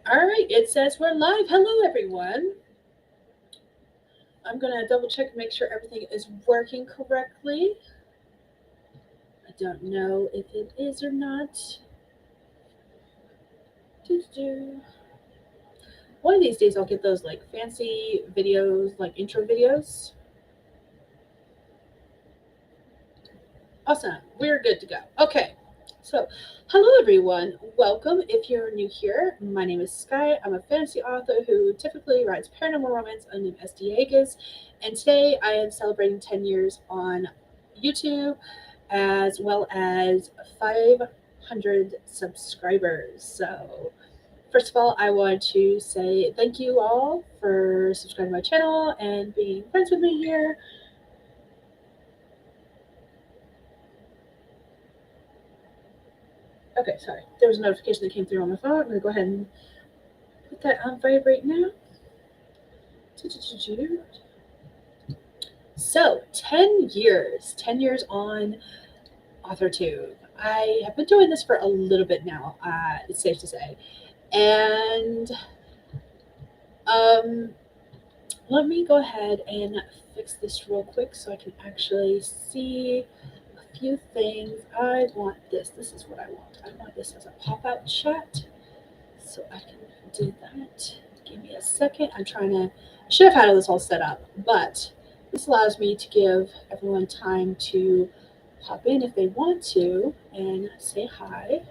All right, it says we're live. Hello, everyone. I'm going to double check and make sure everything is working correctly. I don't know if it is or not. Doo-doo. One of these days, I'll get those like fancy videos, like intro videos. Awesome. We're good to go. Okay. So, hello everyone. Welcome. If you're new here, my name is Skye. I'm a fantasy author who typically writes paranormal romance under the name SD Hegyes. And today I am celebrating 10 years on YouTube as well as 500 subscribers. So, first of all, I want to say thank you all for subscribing to my channel and being friends with me here. Okay, sorry. There was a notification that came through on my phone. I'm going to go ahead and put that on vibrate now. So, 10 years. 10 years on AuthorTube. I have been doing this for a little bit now, it's safe to say. And let me go ahead and fix this real quick so I can actually see a few things. I want this. This is what I want. I want this as a pop-out chat. So I can do that. Give me a second. I should have had this all set up, but this allows me to give everyone time to pop in if they want to and say hi.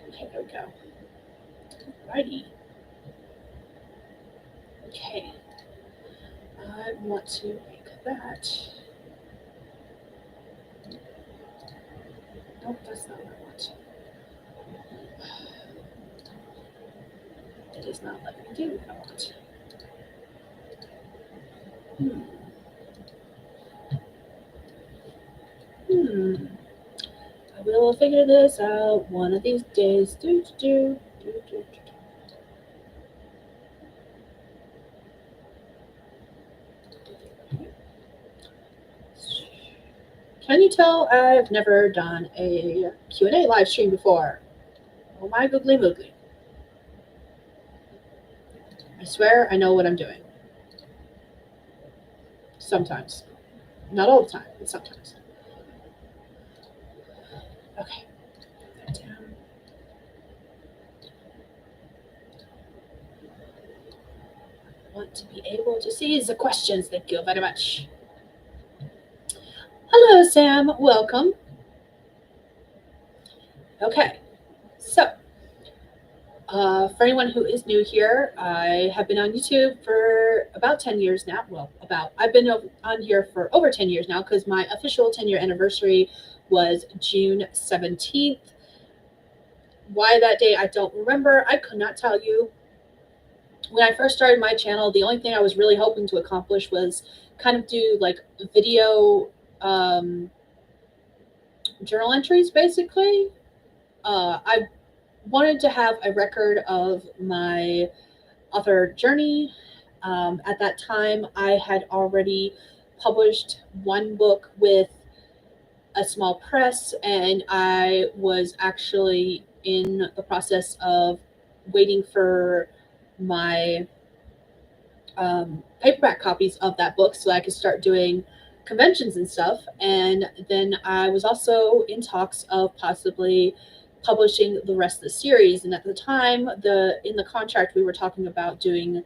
Okay, there we go. Righty. Okay. I want to make that. Nope, that's not what I want. It is not letting me do what I want. I will figure this out one of these days. Can you tell I've never done a Q&A live stream before? Oh my googly moogly. I swear I know what I'm doing. Sometimes. Not all the time, but sometimes. Okay. Put that down. I want to be able to see the questions. Thank you very much. Hello, Sam. Welcome. Okay. So, for anyone who is new here, I have been on YouTube for about 10 years now. Well, I've been on here for over 10 years now because my official 10-year anniversary was June 17th. Why that day, I don't remember. I could not tell you. When I first started my channel, the only thing I was really hoping to accomplish was kind of do like video journal entries, basically. I wanted to have a record of my author journey. At that time, I had already published one book with a small press, and I was actually in the process of waiting for my paperback copies of that book so I could start doing conventions and stuff. And then I was also in talks of possibly publishing the rest of the series. And at the time, in the contract, we were talking about doing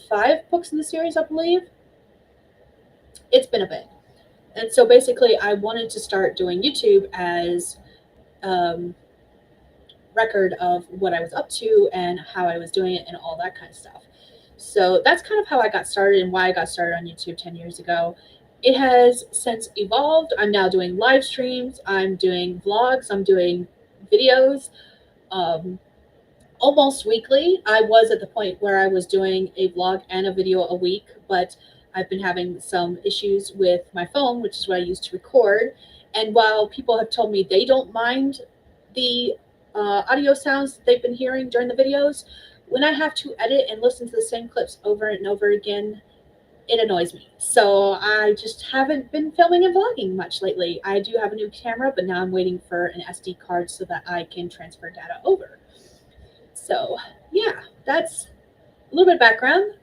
5 books in the series, I believe. It's been a bit. And so basically, I wanted to start doing YouTube as record of what I was up to and how I was doing it and all that kind of stuff. So that's kind of how I got started and why I got started on YouTube 10 years ago. It has since evolved. I'm now doing live streams, I'm doing vlogs, I'm doing videos almost weekly. I was at the point where I was doing a vlog and a video a week, but I've been having some issues with my phone, which is what I use to record. And while people have told me they don't mind the audio sounds they've been hearing during the videos, when I have to edit and listen to the same clips over and over again, it annoys me. So I just haven't been filming and vlogging much lately. I do have a new camera, but now I'm waiting for an SD card so that I can transfer data over. So yeah, that's a little bit of background.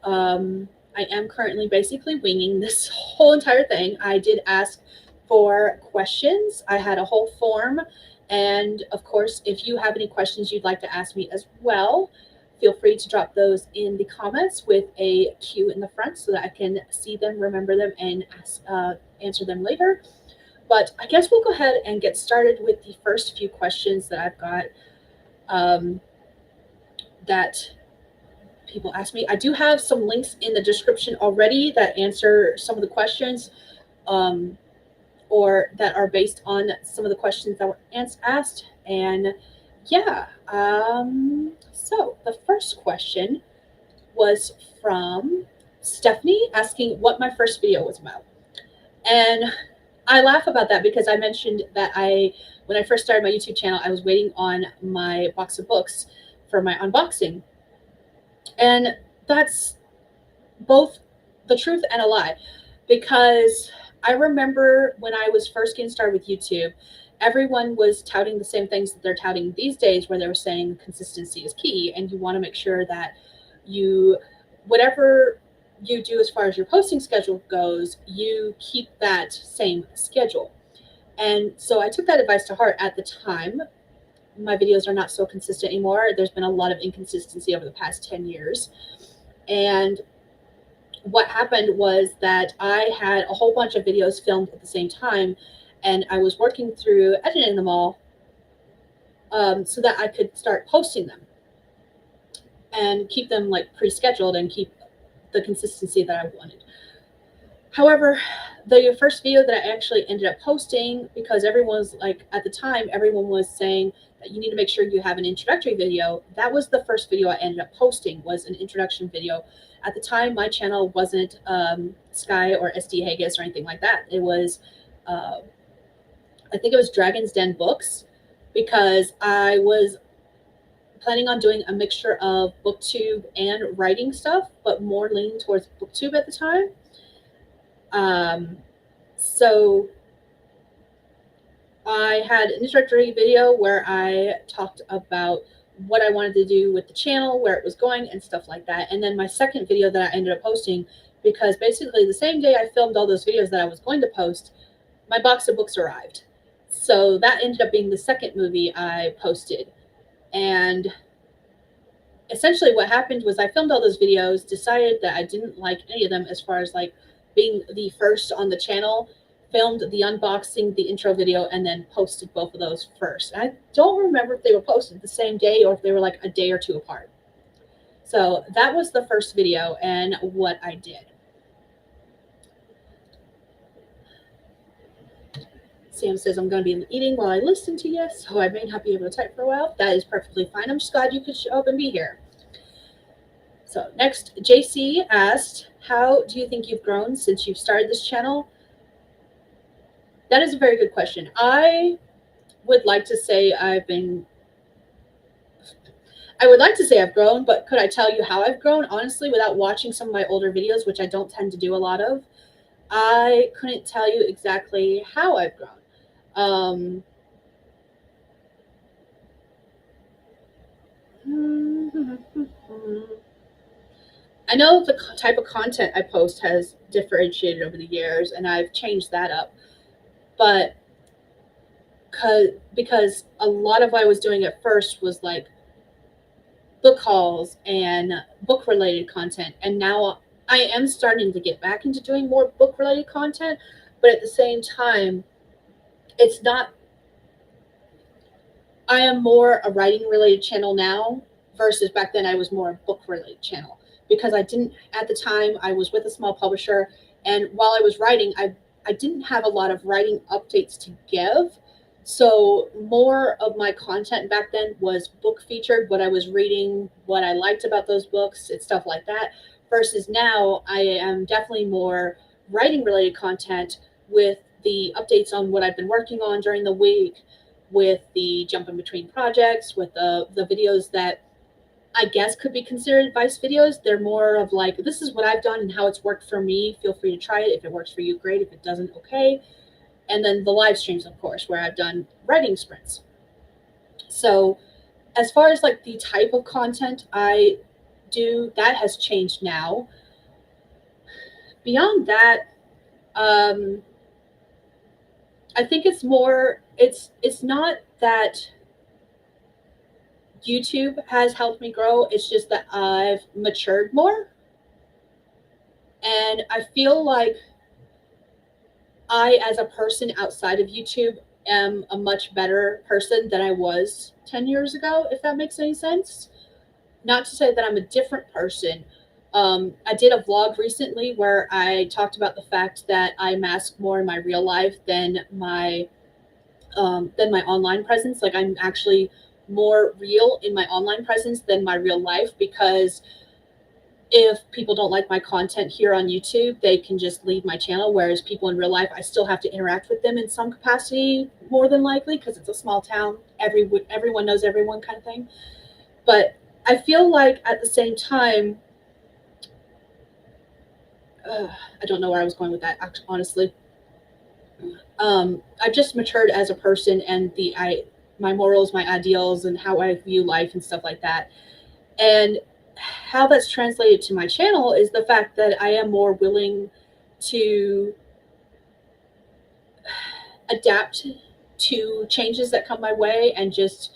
I am currently basically winging this whole entire thing. I did ask for questions. I had a whole form. And of course, if you have any questions you'd like to ask me as well, feel free to drop those in the comments with a Q in the front so that I can see them, remember them, and answer them later. But I guess we'll go ahead and get started with the first few questions that I've got that people ask me. I do have some links in the description already that answer some of the questions or that are based on some of the questions that were asked. And yeah, so the first question was from Stephanie asking what my first video was about. And I laugh about that because I mentioned that when I first started my YouTube channel, I was waiting on my box of books for my unboxing. And that's both the truth and a lie, because I remember when I was first getting started with YouTube, everyone was touting the same things that they're touting these days, where they were saying consistency is key, and you want to make sure that whatever you do as far as your posting schedule goes, you keep that same schedule. And so I took that advice to heart at the time. My videos are not so consistent anymore. There's been a lot of inconsistency over the past 10 years. And what happened was that I had a whole bunch of videos filmed at the same time, and I was working through editing them all so that I could start posting them and keep them like pre-scheduled and keep the consistency that I wanted. However, the first video that I actually ended up posting, because everyone was like, at the time, everyone was saying that you need to make sure you have an introductory video. That was the first video I ended up posting, was an introduction video. At the time, my channel wasn't Skye or SD Hegyes or anything like that. It was, I think it was Dragon's Den Books, because I was planning on doing a mixture of booktube and writing stuff, but more leaning towards booktube at the time. So I had an introductory video where I talked about what I wanted to do with the channel, where it was going, and stuff like that. And then my second video that I ended up posting, because basically the same day I filmed all those videos that I was going to post, my box of books arrived. So that ended up being the second movie I posted. And essentially what happened was I filmed all those videos, decided that I didn't like any of them as far as like being the first on the channel, filmed the unboxing, the intro video, and then posted both of those first. I don't remember if they were posted the same day or if they were like a day or two apart. So that was the first video and what I did. Sam says I'm going to be eating while I listen to you, so I may not be able to type for a while. That is perfectly fine. I'm just glad you could show up and be here. So next, JC asked, how do you think you've grown since you've started this channel? That is a very good question. I would like to say I've grown, but could I tell you how I've grown? Honestly, without watching some of my older videos, which I don't tend to do a lot of, I couldn't tell you exactly how I've grown. I know the type of content I post has differentiated over the years, and I've changed that up. But because a lot of what I was doing at first was like book hauls and book related content, and now I am starting to get back into doing more book related content, but at the same time, it's not. I am more a writing related channel now versus back then I was more a book related channel, because at the time I was with a small publisher, and while I was writing, I didn't have a lot of writing updates to give. So more of my content back then was book featured, what I was reading, what I liked about those books, and stuff like that. Versus now, I am definitely more writing related content with the updates on what I've been working on during the week, with the jumping between projects, with the videos that I guess could be considered advice videos. They're more of like, this is what I've done and how it's worked for me. Feel free to try it. If it works for you, great. If it doesn't, okay. And then the live streams, of course, where I've done writing sprints. So as far as like the type of content I do, that has changed now. Beyond that, I think it's more, it's not that YouTube has helped me grow. It's just that I've matured more. And I feel like I, as a person outside of YouTube, am a much better person than I was 10 years ago, if that makes any sense. Not to say that I'm a different person. I did a vlog recently where I talked about the fact that I mask more in my real life than my online presence. Like, I'm actually more real in my online presence than my real life, because if people don't like my content here on YouTube, they can just leave my channel. Whereas people in real life, I still have to interact with them in some capacity, more than likely, because it's a small town. Everyone knows everyone, kind of thing. But I feel like at the same time, I don't know where I was going with that, honestly. I've just matured as a person, and my morals, my ideals, and how I view life and stuff like that. And how that's translated to my channel is the fact that I am more willing to adapt to changes that come my way and just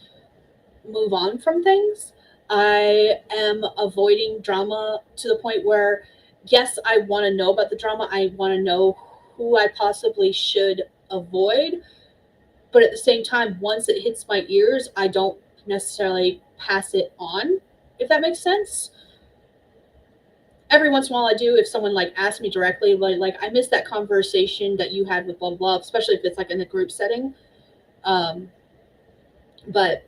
move on from things. I am avoiding drama to the point where, yes, I want to know about the drama. I want to know who I possibly should avoid. But at the same time, once it hits my ears, I don't necessarily pass it on, if that makes sense. Every once in a while I do, if someone like asks me directly, like I missed that conversation that you had with blah, blah, blah, especially if it's like in a group setting. But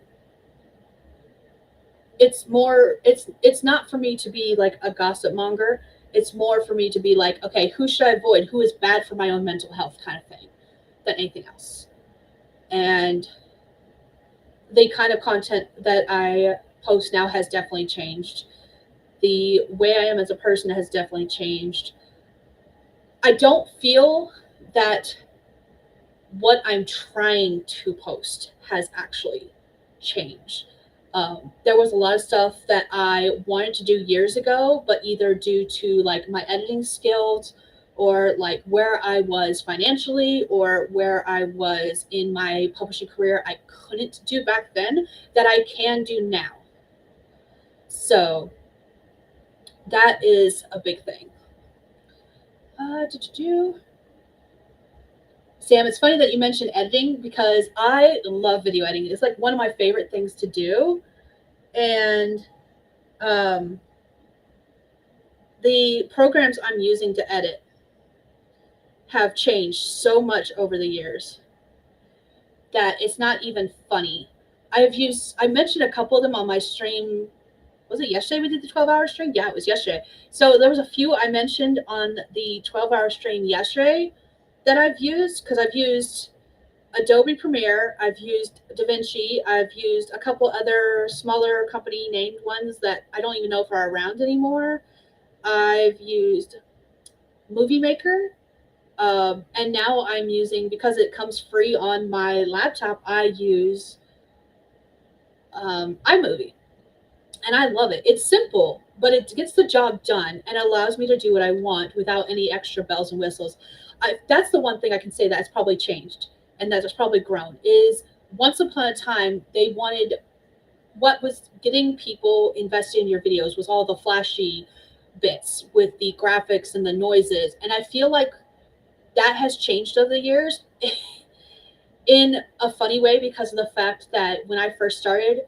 it's more, it's not for me to be like a gossip monger. It's more for me to be like, okay, who should I avoid? Who is bad for my own mental health, kind of thing, than anything else. And the kind of content that I post now has definitely changed. The way I am as a person has definitely changed. I don't feel that what I'm trying to post has actually changed. There was a lot of stuff that I wanted to do years ago, but either due to like my editing skills, or like where I was financially, or where I was in my publishing career, I couldn't do back then that I can do now. So that is a big thing. Sam, it's funny that you mentioned editing, because I love video editing. It's like one of my favorite things to do. And the programs I'm using to edit have changed so much over the years that it's not even funny. I mentioned a couple of them on my stream. Was it yesterday we did the 12-hour stream? Yeah, it was yesterday. So there was a few I mentioned on the 12-hour stream yesterday that I've used, because I've used Adobe Premiere, I've used DaVinci, I've used a couple other smaller company named ones that I don't even know if are around anymore. I've used Movie Maker, and now I'm using, because it comes free on my laptop, I use iMovie. And I love it. It's simple, but it gets the job done and allows me to do what I want without any extra bells and whistles. That's the one thing I can say that's probably changed, and that has probably grown, is once upon a time, they wanted, what was getting people invested in your videos was all the flashy bits with the graphics and the noises. And I feel like that has changed over the years in a funny way, because of the fact that when I first started,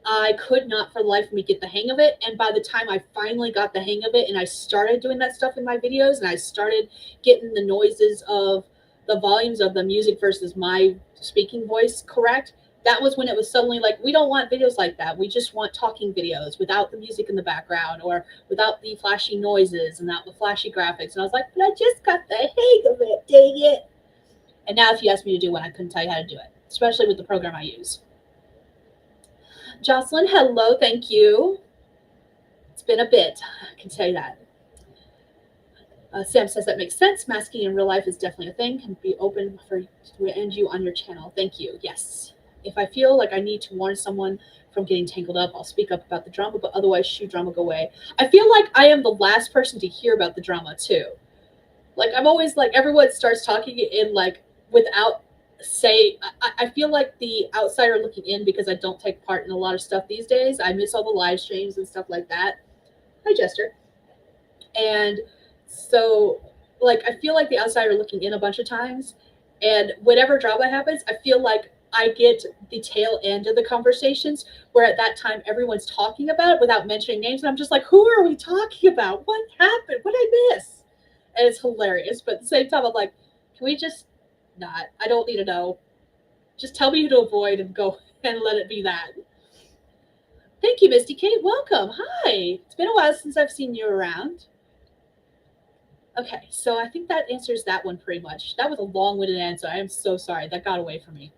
I could not for the life of me get the hang of it. And by the time I finally got the hang of it and I started doing that stuff in my videos, and I started getting the noises of the volumes of the music versus my speaking voice correct, that was when it was suddenly like, we don't want videos like that. We just want talking videos without the music in the background, or without the flashy noises and not the flashy graphics. And I was like, but I just got the hang of it, dang it. And now if you asked me to do one, I couldn't tell you how to do it, especially with the program I use. Jocelyn, hello, thank you. It's been a bit, I can tell you that. Sam says that makes sense. Masking in real life is definitely a thing. Can be open for to end you on your channel. Thank you. Yes. If I feel like I need to warn someone from getting tangled up, I'll speak up about the drama, but otherwise, shoo drama, go away. I feel like I am the last person to hear about the drama too. Like I'm always like everyone starts talking in like without say. I feel like the outsider looking in because I don't take part in a lot of stuff these days. I miss all the live streams and stuff like that. Hi, Jester. And so, like, I feel like the outsider looking in a bunch of times, and whatever drama happens, I feel like I get the tail end of the conversations where at that time everyone's talking about it without mentioning names. And I'm just like, who are we talking about? What happened? What did I miss? And it's hilarious. But at the same time, I'm like, can we just not? I don't need to know. Just tell me who to avoid and go and let it be that. Thank you, Misty Kate. Welcome. Hi. It's been a while since I've seen you around. Okay, so I think that answers that one pretty much. That was a long-winded answer. I am so sorry. That got away from me.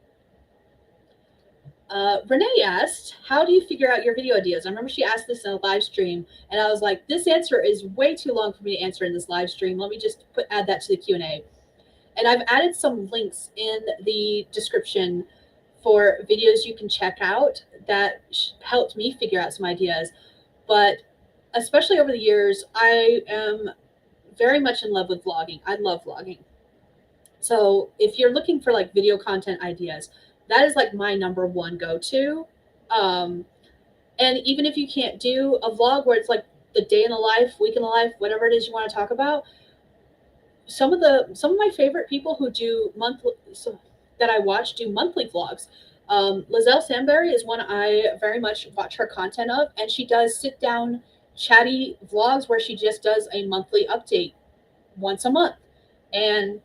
Renee asked, how do you figure out your video ideas? I remember she asked this in a live stream, and I was like, this answer is way too long for me to answer in this live stream. Let me just add that to the Q&A. And I've added some links in the description for videos you can check out that helped me figure out some ideas. But especially over the years, I am very much in love with vlogging. I love vlogging. So if you're looking for like video content ideas, that is like my number one go-to. And even if you can't do a vlog where it's like the day in the life, week in the life, whatever it is you want to talk about, some of my favorite people who do monthly that I watch do monthly vlogs. Lizelle Samberry is one I very much watch her content of, and she does sit down chatty vlogs where she just does a monthly update once a month, and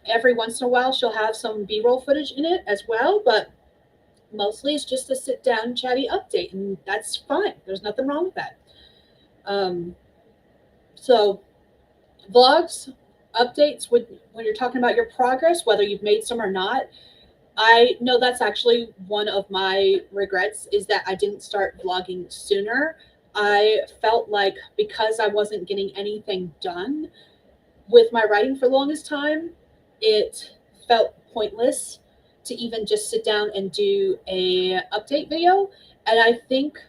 every once in a while she'll have some b-roll footage in it as well, but mostly it's just a sit down chatty update, and that's fine. There's nothing wrong with that. So vlogs, updates, when you're talking about your progress, whether you've made some or not, I know that's actually one of my regrets, is that I didn't start vlogging sooner. I felt like because I wasn't getting anything done with my writing for the longest time, it felt pointless to even just sit down and do a update video. And I think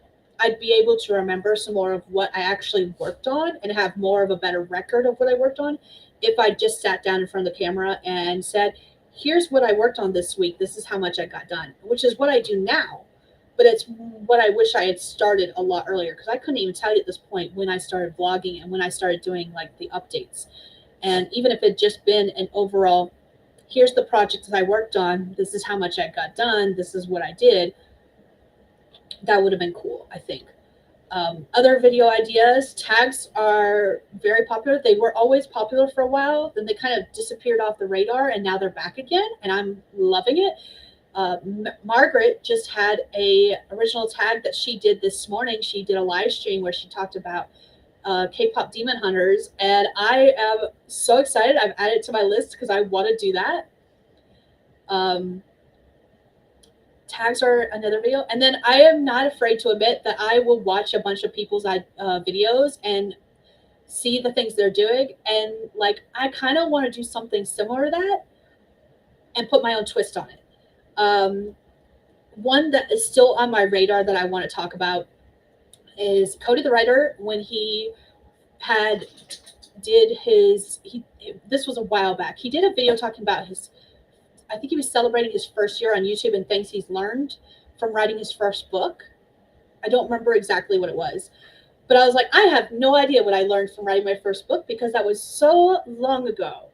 I'd be able to remember some more of what I actually worked on and have more of a better record of what I worked on if I just sat down in front of the camera and said, here's what I worked on this week. This is how much I got done, which is what I do now. But it's what I wish I had started a lot earlier, because I couldn't even tell you at this point when I started vlogging and when I started doing like the updates. And even if it had just been an overall, here's the project that I worked on, this is how much I got done, this is what I did, that would have been cool, I think. Other video ideas, tags are very popular. They were always popular for a while, then they kind of disappeared off the radar, and now they're back again, and I'm loving it. Margaret just had a original tag that she did this morning. She did a live stream where she talked about K-pop demon hunters, and I am so excited. I've added it to my list because I want to do that. Tags are another video. And then I am not afraid to admit that I will watch a bunch of people's videos and see the things they're doing, and like I kind of want to do something similar to that and put my own twist on it. One that is still on my radar that I want to talk about is Cody the Writer. When he this was a while back, he did a video talking about I think he was celebrating his first year on YouTube and things he's learned from writing his first book. I don't remember exactly what it was, but I was like, I have no idea what I learned from writing my first book because that was so long ago.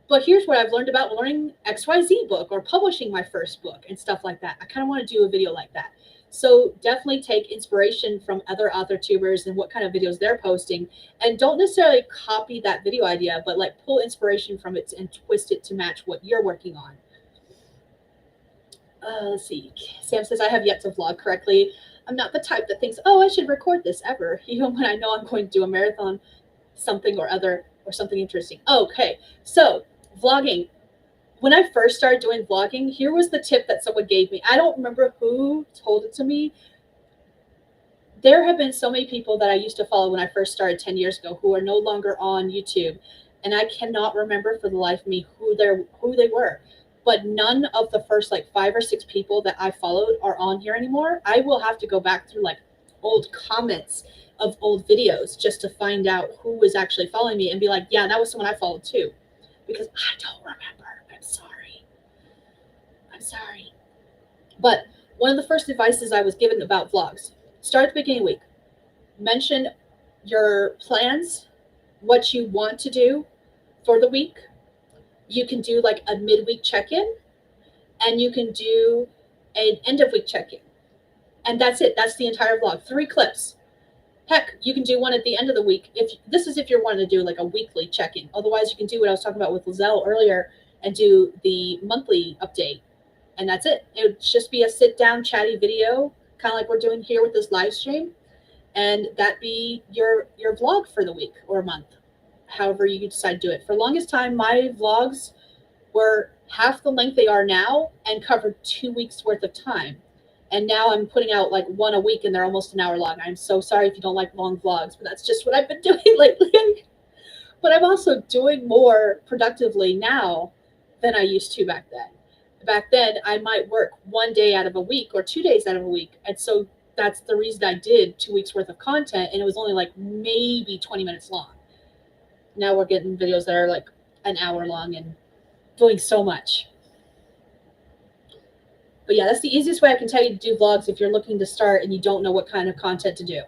But here's what I've learned about learning XYZ book or publishing my first book and stuff like that. I kind of want to do a video like that. So definitely take inspiration from other AuthorTubers and what kind of videos they're posting, and don't necessarily copy that video idea, but like pull inspiration from it and twist it to match what you're working on. Let's see. Sam says, I have yet to vlog correctly. I'm not the type that thinks, oh, I should record this ever, even when I know I'm going to do a marathon, something or other, or something interesting. Okay, so vlogging. When I first started doing vlogging, here was the tip that someone gave me. I don't remember who told it to me, there have been so many people that I used to follow when I first started 10 years ago who are no longer on YouTube. And I cannot remember for the life of me who they were. But none of the first like 5 or 6 people that I followed are on here anymore. I will have to go back through like old comments of old videos just to find out who was actually following me and be like, yeah, that was someone I followed too. Because I don't remember. I'm sorry. I'm sorry. But one of the first advices I was given about vlogs, start at the beginning of the week. Mention your plans, what you want to do for the week. You can do like a midweek check-in, and you can do an end of week check-in. And that's it. That's the entire vlog. 3 clips. Heck, you can do one at the end of the week. If you're wanting to do like a weekly check-in. Otherwise, you can do what I was talking about with Lizelle earlier and do the monthly update. And that's it. It would just be a sit-down chatty video, kind of like we're doing here with this live stream. And that be your vlog for the week or month, however you decide to do it. For the longest time, my vlogs were half the length they are now and covered 2 weeks worth of time. And now I'm putting out like one a week and they're almost an hour long. I'm so sorry if you don't like long vlogs, but that's just what I've been doing lately. But I'm also doing more productively now than I used to back then. Back then, I might work 1 day out of a week or 2 days out of a week. And so that's the reason I did 2 weeks worth of content. And it was only like maybe 20 minutes long. Now we're getting videos that are like an hour long and doing so much. But yeah, that's the easiest way I can tell you to do vlogs if you're looking to start and you don't know what kind of content to do.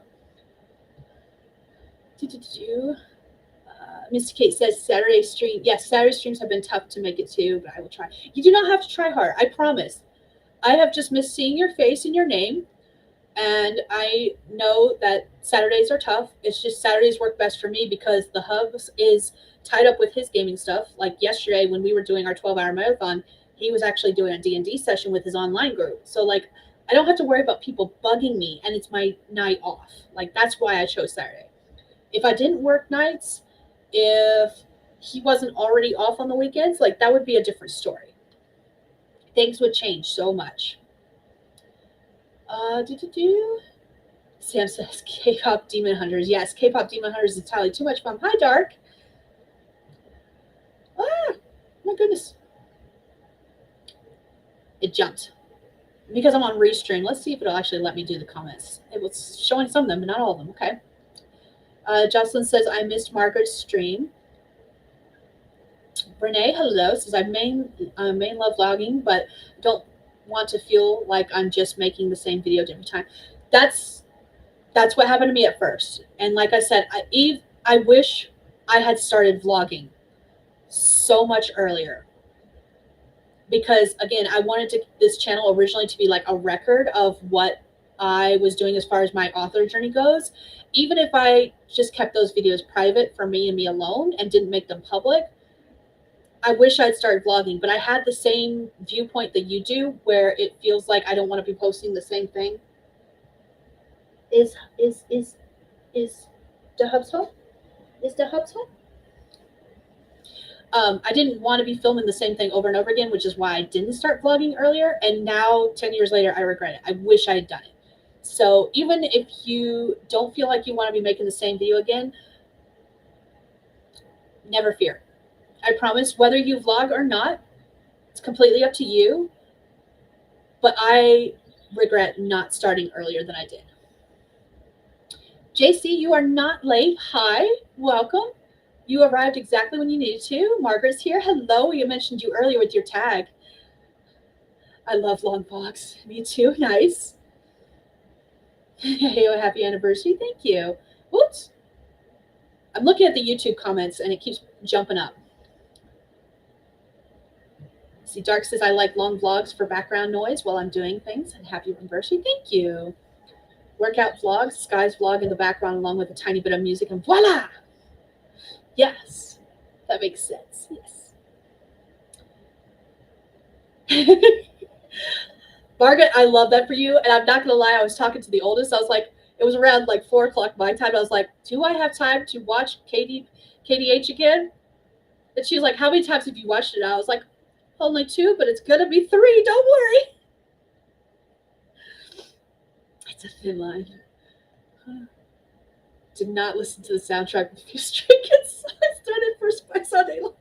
Mr. Kate says Saturday stream. Yes, Saturday streams have been tough to make it too, but I will try. You do not have to try hard. I promise. I have just missed seeing your face and your name. And I know that Saturdays are tough. It's just Saturdays work best for me because the Hubs is tied up with his gaming stuff. Like yesterday when we were doing our 12-hour marathon, he was actually doing a D&D session with his online group. So like I don't have to worry about people bugging me, and it's my night off. Like that's why I chose Saturday. If I didn't work nights, if he wasn't already off on the weekends, like that would be a different story. Things would change so much. Sam says K-pop Demon Hunters. Yes, K-pop Demon Hunters is entirely too much fun. Hi, Dark. Ah, my goodness. It jumped. Because I'm on Restream, let's see if it'll actually let me do the comments. It was showing some of them, but not all of them. Okay. Jocelyn says, I missed Margaret's stream. Renee, hello, says, I main love vlogging, but don't want to feel like I'm just making the same video every time. That's what happened to me at first. And like I said, I wish I had started vlogging so much earlier. Because again, I wanted this channel originally to be like a record of what I was doing as far as my author journey goes. Even if I just kept those videos private for me and me alone and didn't make them public, I wish I'd started vlogging. But I had the same viewpoint that you do, where it feels like I don't want to be posting the same thing. Is the Hubs home? Is the Hubs home? I didn't want to be filming the same thing over and over again, which is why I didn't start vlogging earlier. And now, 10 years later, I regret it. I wish I had done it. So even if you don't feel like you want to be making the same video again, never fear. I promise, whether you vlog or not, it's completely up to you. But I regret not starting earlier than I did. JC, you are not late. Hi, welcome. You arrived exactly when you needed to. Margaret's here. Hello. You mentioned you earlier with your tag. I love long vlogs. Me too. Nice. Hey, happy anniversary. Thank you. Oops. I'm looking at the YouTube comments and it keeps jumping up. See, Dark says, I like long vlogs for background noise while I'm doing things. And happy anniversary. Thank you. Workout vlogs, Skye's vlog in the background along with a tiny bit of music, and voila! Yes, that makes sense. Yes. Margaret, I love that for you. And I'm not going to lie, I was talking to the oldest. I was like, it was around like 4 o'clock my time. I was like, do I have time to watch KDH again? And she was like, how many times have you watched it? I was like, only 2, but it's going to be 3. Don't worry. It's a thin line. Did not listen to the soundtrack with a few Stray Kids. I started first by Sunday long.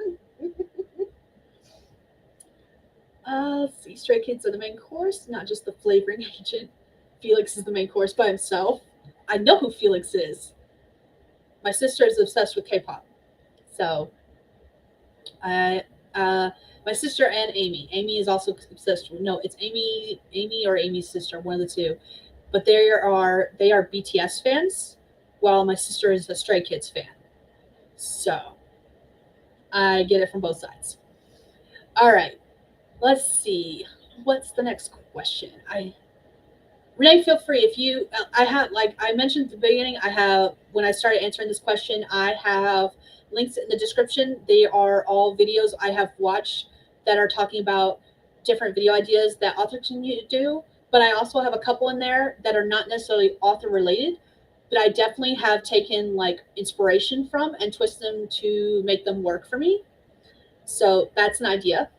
Let's see. Stray Kids are the main course, not just the flavoring agent. Felix is the main course by himself. I know who Felix is. My sister is obsessed with K-pop, so I. My sister and Amy. Amy is also obsessed with. No, it's Amy or Amy's sister, one of the two. But they are BTS fans, while my sister is a Stray Kids fan. So I get it from both sides. All right, let's see. What's the next question? Renee, feel free if you. I have, like I mentioned at the beginning. I have, when I started answering this question, I have links in the description. They are all videos I have watched that are talking about different video ideas that authors can do. But I also have a couple in there that are not necessarily author related, but I definitely have taken like inspiration from and twist them to make them work for me. So that's an idea.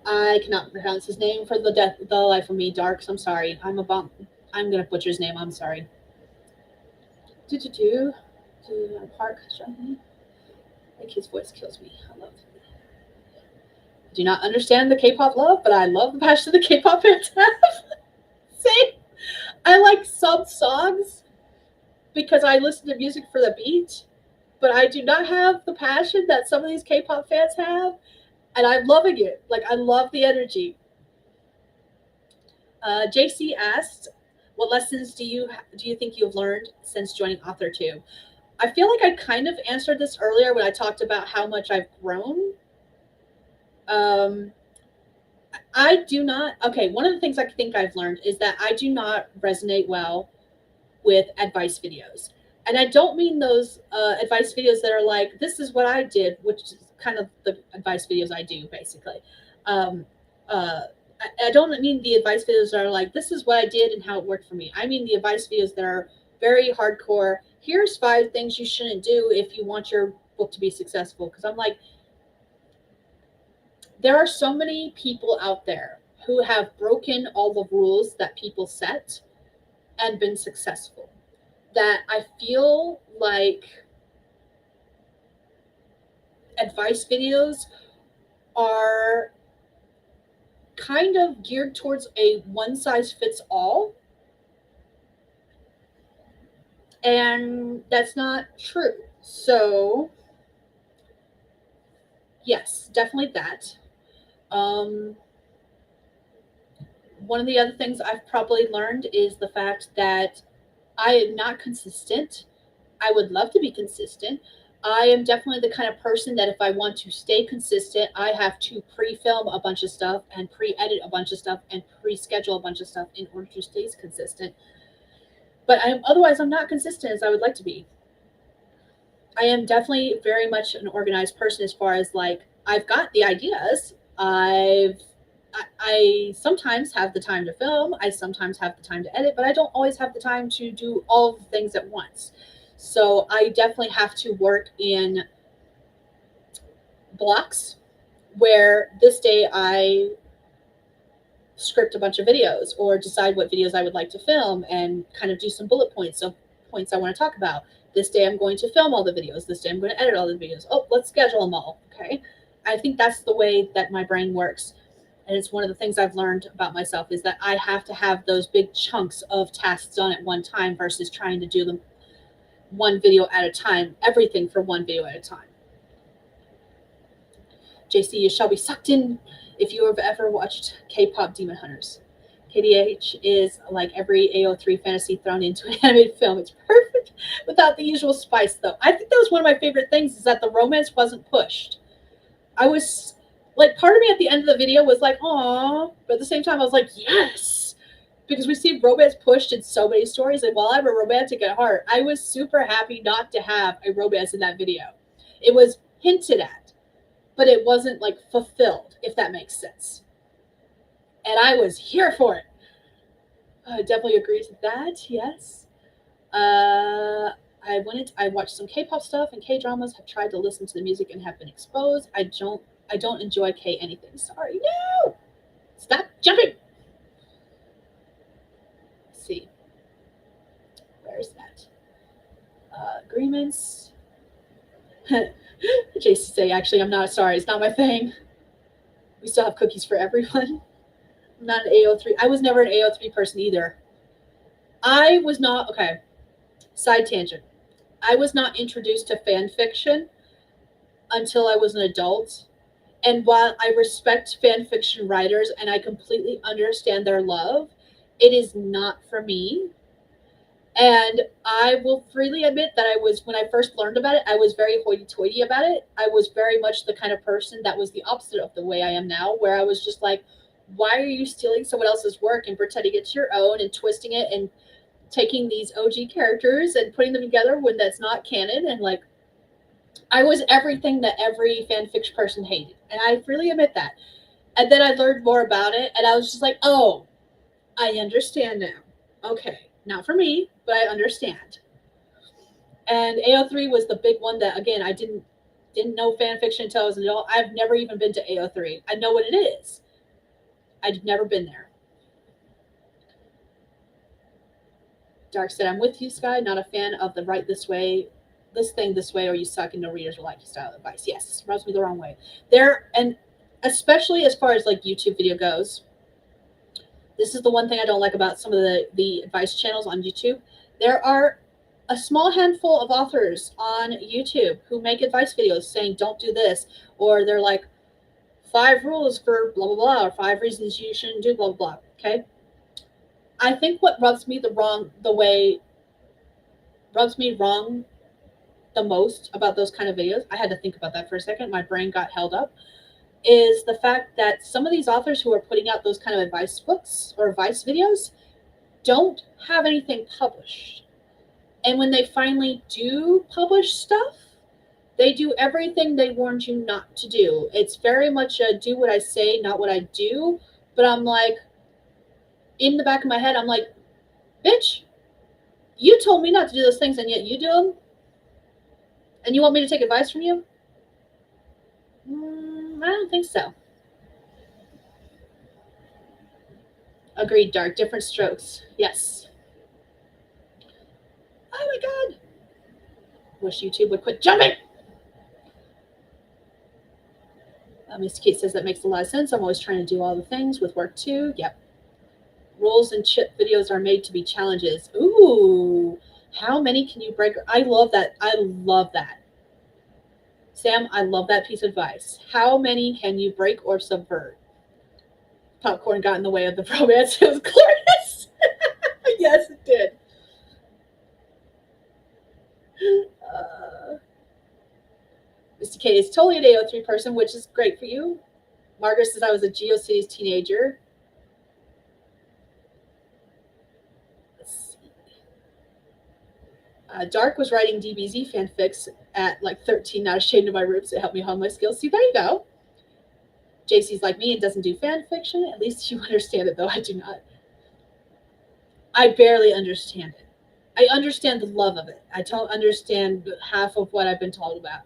I cannot pronounce his name for the life of me. Darks. I'm sorry. I'm gonna butcher his name. I'm sorry. Do Park. Like his voice kills me. I love it. I do not understand the K-pop love, but I love the passion the K-pop fans have. See, I like some songs because I listen to music for the beat, but I do not have the passion that some of these K-pop fans have, and I'm loving it. Like, I love the energy. JC asked, "What lessons do you think you've learned since joining AuthorTube?" I feel like I kind of answered this earlier when I talked about how much I've grown. I do not. Okay, one of the things I think I've learned is that I do not resonate well with advice videos. And I don't mean those advice videos that are like, this is what I did, which is kind of the advice videos I do, basically. I don't mean the advice videos that are like, this is what I did and how it worked for me. I mean the advice videos that are very hardcore. Here's 5 things you shouldn't do if you want your book to be successful. Because I'm like, there are so many people out there who have broken all the rules that people set and been successful, that I feel like advice videos are kind of geared towards a one size fits all. And that's not true. So, yes, definitely that. One of the other things I've probably learned is the fact that I am not consistent. I would love to be consistent. I am definitely the kind of person that if I want to stay consistent, I have to pre-film a bunch of stuff and pre-edit a bunch of stuff and pre-schedule a bunch of stuff in order to stay consistent. But otherwise, I'm not consistent as I would like to be. I am definitely very much an organized person as far as like I've got the ideas. I sometimes have the time to film. I sometimes have the time to edit, but I don't always have the time to do all of the things at once. So I definitely have to work in blocks where this day I script a bunch of videos or decide what videos I would like to film and kind of do some bullet points of points I want to talk about. This day I'm going to film all the videos. This day I'm going to edit all the videos. Oh, let's schedule them all. Okay. I think that's the way that my brain works. And it's one of the things I've learned about myself is that I have to have those big chunks of tasks done at one time versus trying to do them one video at a time, everything for one video at a time. JC, you shall be sucked in if you have ever watched K-pop Demon Hunters. KDH is like every AO3 fantasy thrown into an animated film. It's perfect without the usual spice, though. I think that was one of my favorite things is that the romance wasn't pushed. I was like, part of me at the end of the video was like, "Aw," but at the same time, I was like, "Yes," because we see romance pushed in so many stories. And while I'm a romantic at heart, I was super happy not to have a romance in that video. It was hinted at, but it wasn't like fulfilled, if that makes sense. And I was here for it. I definitely agrees with that. Yes. I watched some K-pop stuff and K-dramas. Have tried to listen to the music and have been exposed. I don't enjoy K anything. Sorry, no. Stop jumping. Let's see. Where's that? Agreements. JC say, actually, I'm not sorry. It's not my thing. We still have cookies for everyone. I'm not an AO3. I was never an AO3 person either. I was not, okay, side tangent. I was not introduced to fan fiction until I was an adult. And while I respect fan fiction writers and I completely understand their love, it is not for me. And I will freely admit that when I first learned about it, I was very hoity toity about it. I was very much the kind of person that was the opposite of the way I am now, where I was just like, why are you stealing someone else's work and pretending it's your own and twisting it and taking these OG characters and putting them together when that's not canon? And like, I was everything that every fanfiction person hated. And I freely admit that. And then I learned more about it and I was just like, oh, I understand now. Okay. Not for me, but I understand. And AO3 was the big one that, again, I didn't know fan fiction until I was an adult. I've never even been to AO3. I know what it is. I've never been there. Dark said, I'm with you, Skye. Not a fan of the write this way, this thing this way, or you suck and no readers will like your style of advice. Yes, rubs me the wrong way. And especially as far as like YouTube video goes, this is the one thing I don't like about some of the advice channels on YouTube. There are a small handful of authors on YouTube who make advice videos saying, don't do this. Or they're like, 5 rules for blah, blah, blah, or 5 reasons you shouldn't do blah, blah, blah. Okay. I think what rubs me wrong the most about those kind of videos, I had to think about that for a second. My brain got held up. Is the fact that some of these authors who are putting out those kind of advice books or advice videos don't have anything published. And when they finally do publish stuff, they do everything they warned you not to do. It's very much a do what I say, not what I do. But I'm like, in the back of my head, I'm like, bitch, you told me not to do those things and yet you do them? And you want me to take advice from you? I don't think so. Agreed, Dark. Different strokes. Yes. Oh my god. Wish YouTube would quit jumping. Miss Kate says that makes a lot of sense. I'm always trying to do all the things with work too. Yep. Rules and chip videos are made to be challenges. Ooh. How many can you break? I love that. I love that. Sam, I love that piece of advice. How many can you break or subvert? Popcorn got in the way of the romance. It was glorious. Yes, it did. Mr. K is totally an AO3 person, which is great for you. Margaret says I was a GeoCities teenager. Let's see. Dark was writing DBZ fanfics at like 13, not ashamed of my roots. It helped me hone my skills. See, there you go. JC's like me and doesn't do fan fiction. At least you understand it, though. I do not. I barely understand it. I understand the love of it. I don't understand half of what I've been told about.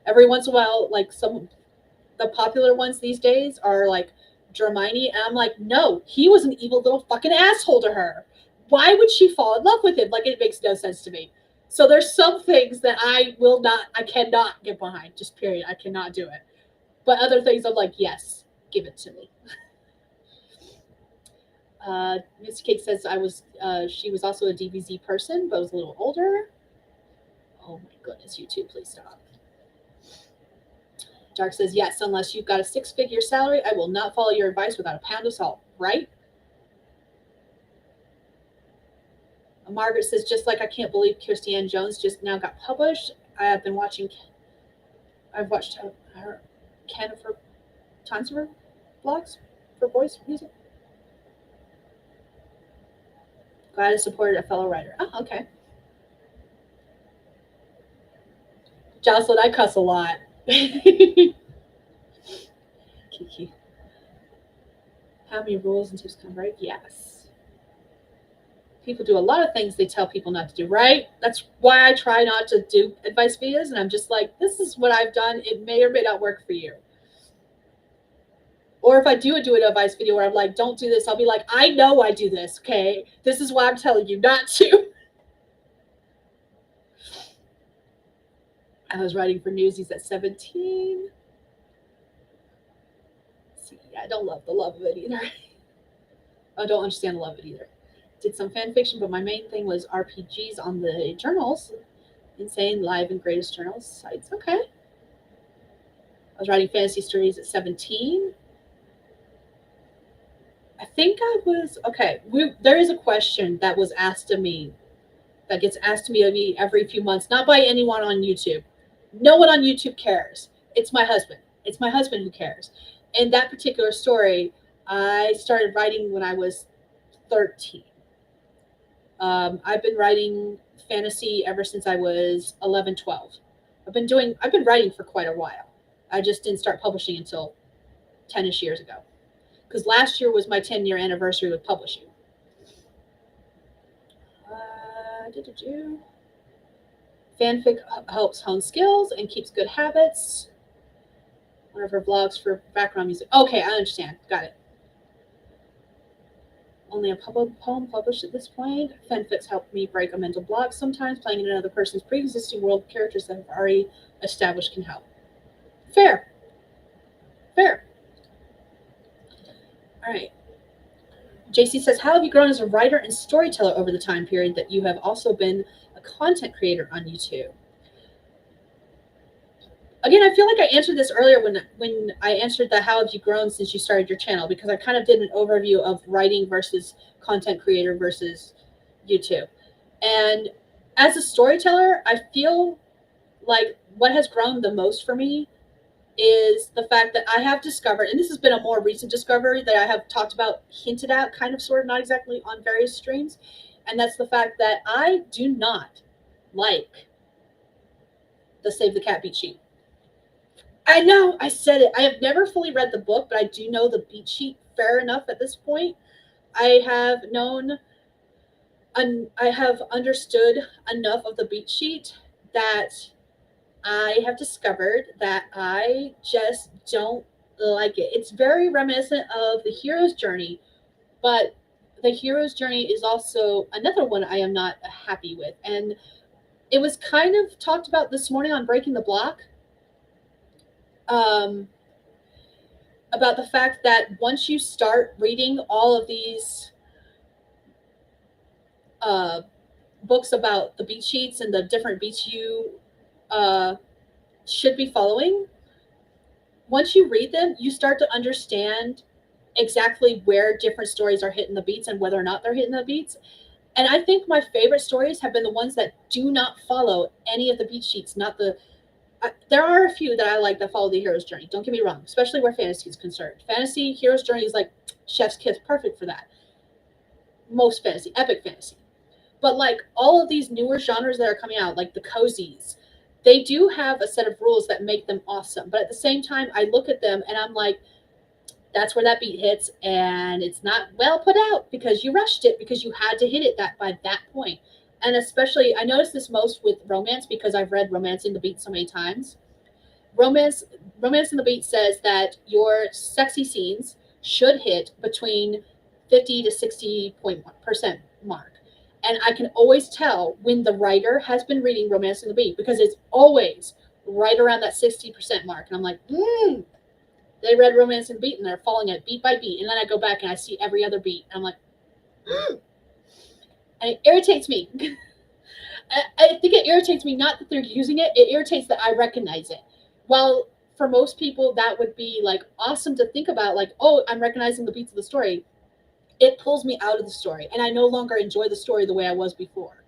Every once in a while, like the popular ones these days are like Dramini, and I'm like, no, he was an evil little fucking asshole to her. Why would she fall in love with him? Like, it makes no sense to me. So there's some things that I cannot get behind. Just period. I cannot do it. But other things I'm like, yes, give it to me. Miss Cake says she was also a DBZ person, but was a little older. Oh my goodness, YouTube, please stop. Dark says, yes, unless you've got a 6-figure salary, I will not follow your advice without a pound of salt, right? Margaret says, just like I can't believe Christiane Jones just now got published. I've watched her tons of her blogs for voice music. Glad I supported a fellow writer. Oh, okay. Jocelyn, I cuss a lot. Kiki. How many rules and tips can break? Yes. People do a lot of things they tell people not to do, right? That's why I try not to do advice videos, and I'm just like, this is what I've done. It may or may not work for you. Or if I do an advice video where I'm like, don't do this, I'll be like, I know I do this, okay? This is why I'm telling you not to. I was writing for Newsies at 17. See, I don't love the love of it either. I don't understand the love of it either. Did some fan fiction, but my main thing was RPGs on the journals. Insane Live and Greatest Journals sites. Okay. I was writing fantasy stories at 17. I think I was okay. There is a question that was asked of me, that gets asked to me every few months, not by anyone on YouTube. No one on YouTube cares. It's my husband. It's my husband who cares. And that particular story, I started writing when I was 13. I've been writing fantasy ever since I was 11, 12. I've been writing for quite a while. I just didn't start publishing until 10ish years ago. Because last year was my 10-year anniversary with publishing. Fanfic helps hone skills and keeps good habits. One of her vlogs for background music. Okay, I understand. Got it. Only a poem published at this point. Fanfics help me break a mental block. Sometimes playing in another person's pre-existing world, characters that have already established can help. Fair. All right. JC says, how have you grown as a writer and storyteller over the time period that you have also been a content creator on YouTube? Again, I feel like I answered this earlier when I answered the how have you grown since you started your channel, because I kind of did an overview of writing versus content creator versus YouTube. And as a storyteller, I feel like what has grown the most for me is the fact that I have discovered, and this has been a more recent discovery that I have talked about, hinted at, kind of, sort of, not exactly on various streams, and that's the fact that I do not like the Save the Cat beat sheet. I know, I said it. I have never fully read the book, but I do know the beat sheet fair enough at this point. I have understood enough of the beat sheet that I have discovered that I just don't like it. It's very reminiscent of the hero's journey, but the hero's journey is also another one I am not happy with. And it was kind of talked about this morning on Breaking the Block, about the fact that once you start reading all of these books about the beat sheets and the different beats you should be following, once you read them, you start to understand exactly where different stories are hitting the beats and whether or not they're hitting the beats. And I think my favorite stories have been the ones that do not follow any of the beat sheets. There are a few that I like that follow the hero's journey. Don't get me wrong, especially where fantasy is concerned. Fantasy, hero's journey is like chef's kiss, perfect for that. Most fantasy, epic fantasy. But like all of these newer genres that are coming out, like the cozies, they do have a set of rules that make them awesome. But at the same time, I look at them and I'm like, that's where that beat hits, and it's not well put out because you rushed it, because you had to hit it by that point. And especially, I notice this most with romance because I've read Romancing the Beat so many times. Romancing the Beat says that your sexy scenes should hit between 50 to 60% mark. And I can always tell when the writer has been reading Romancing the Beat because it's always right around that 60% mark. And I'm like, they read Romancing the Beat and they're following it beat by beat. And then I go back and I see every other beat. And I'm like, And it irritates me. I think it irritates me not that they're using it. It irritates that I recognize it. While for most people, that would be like awesome to think about, like, oh, I'm recognizing the beats of the story. It pulls me out of the story, and I no longer enjoy the story the way I was before.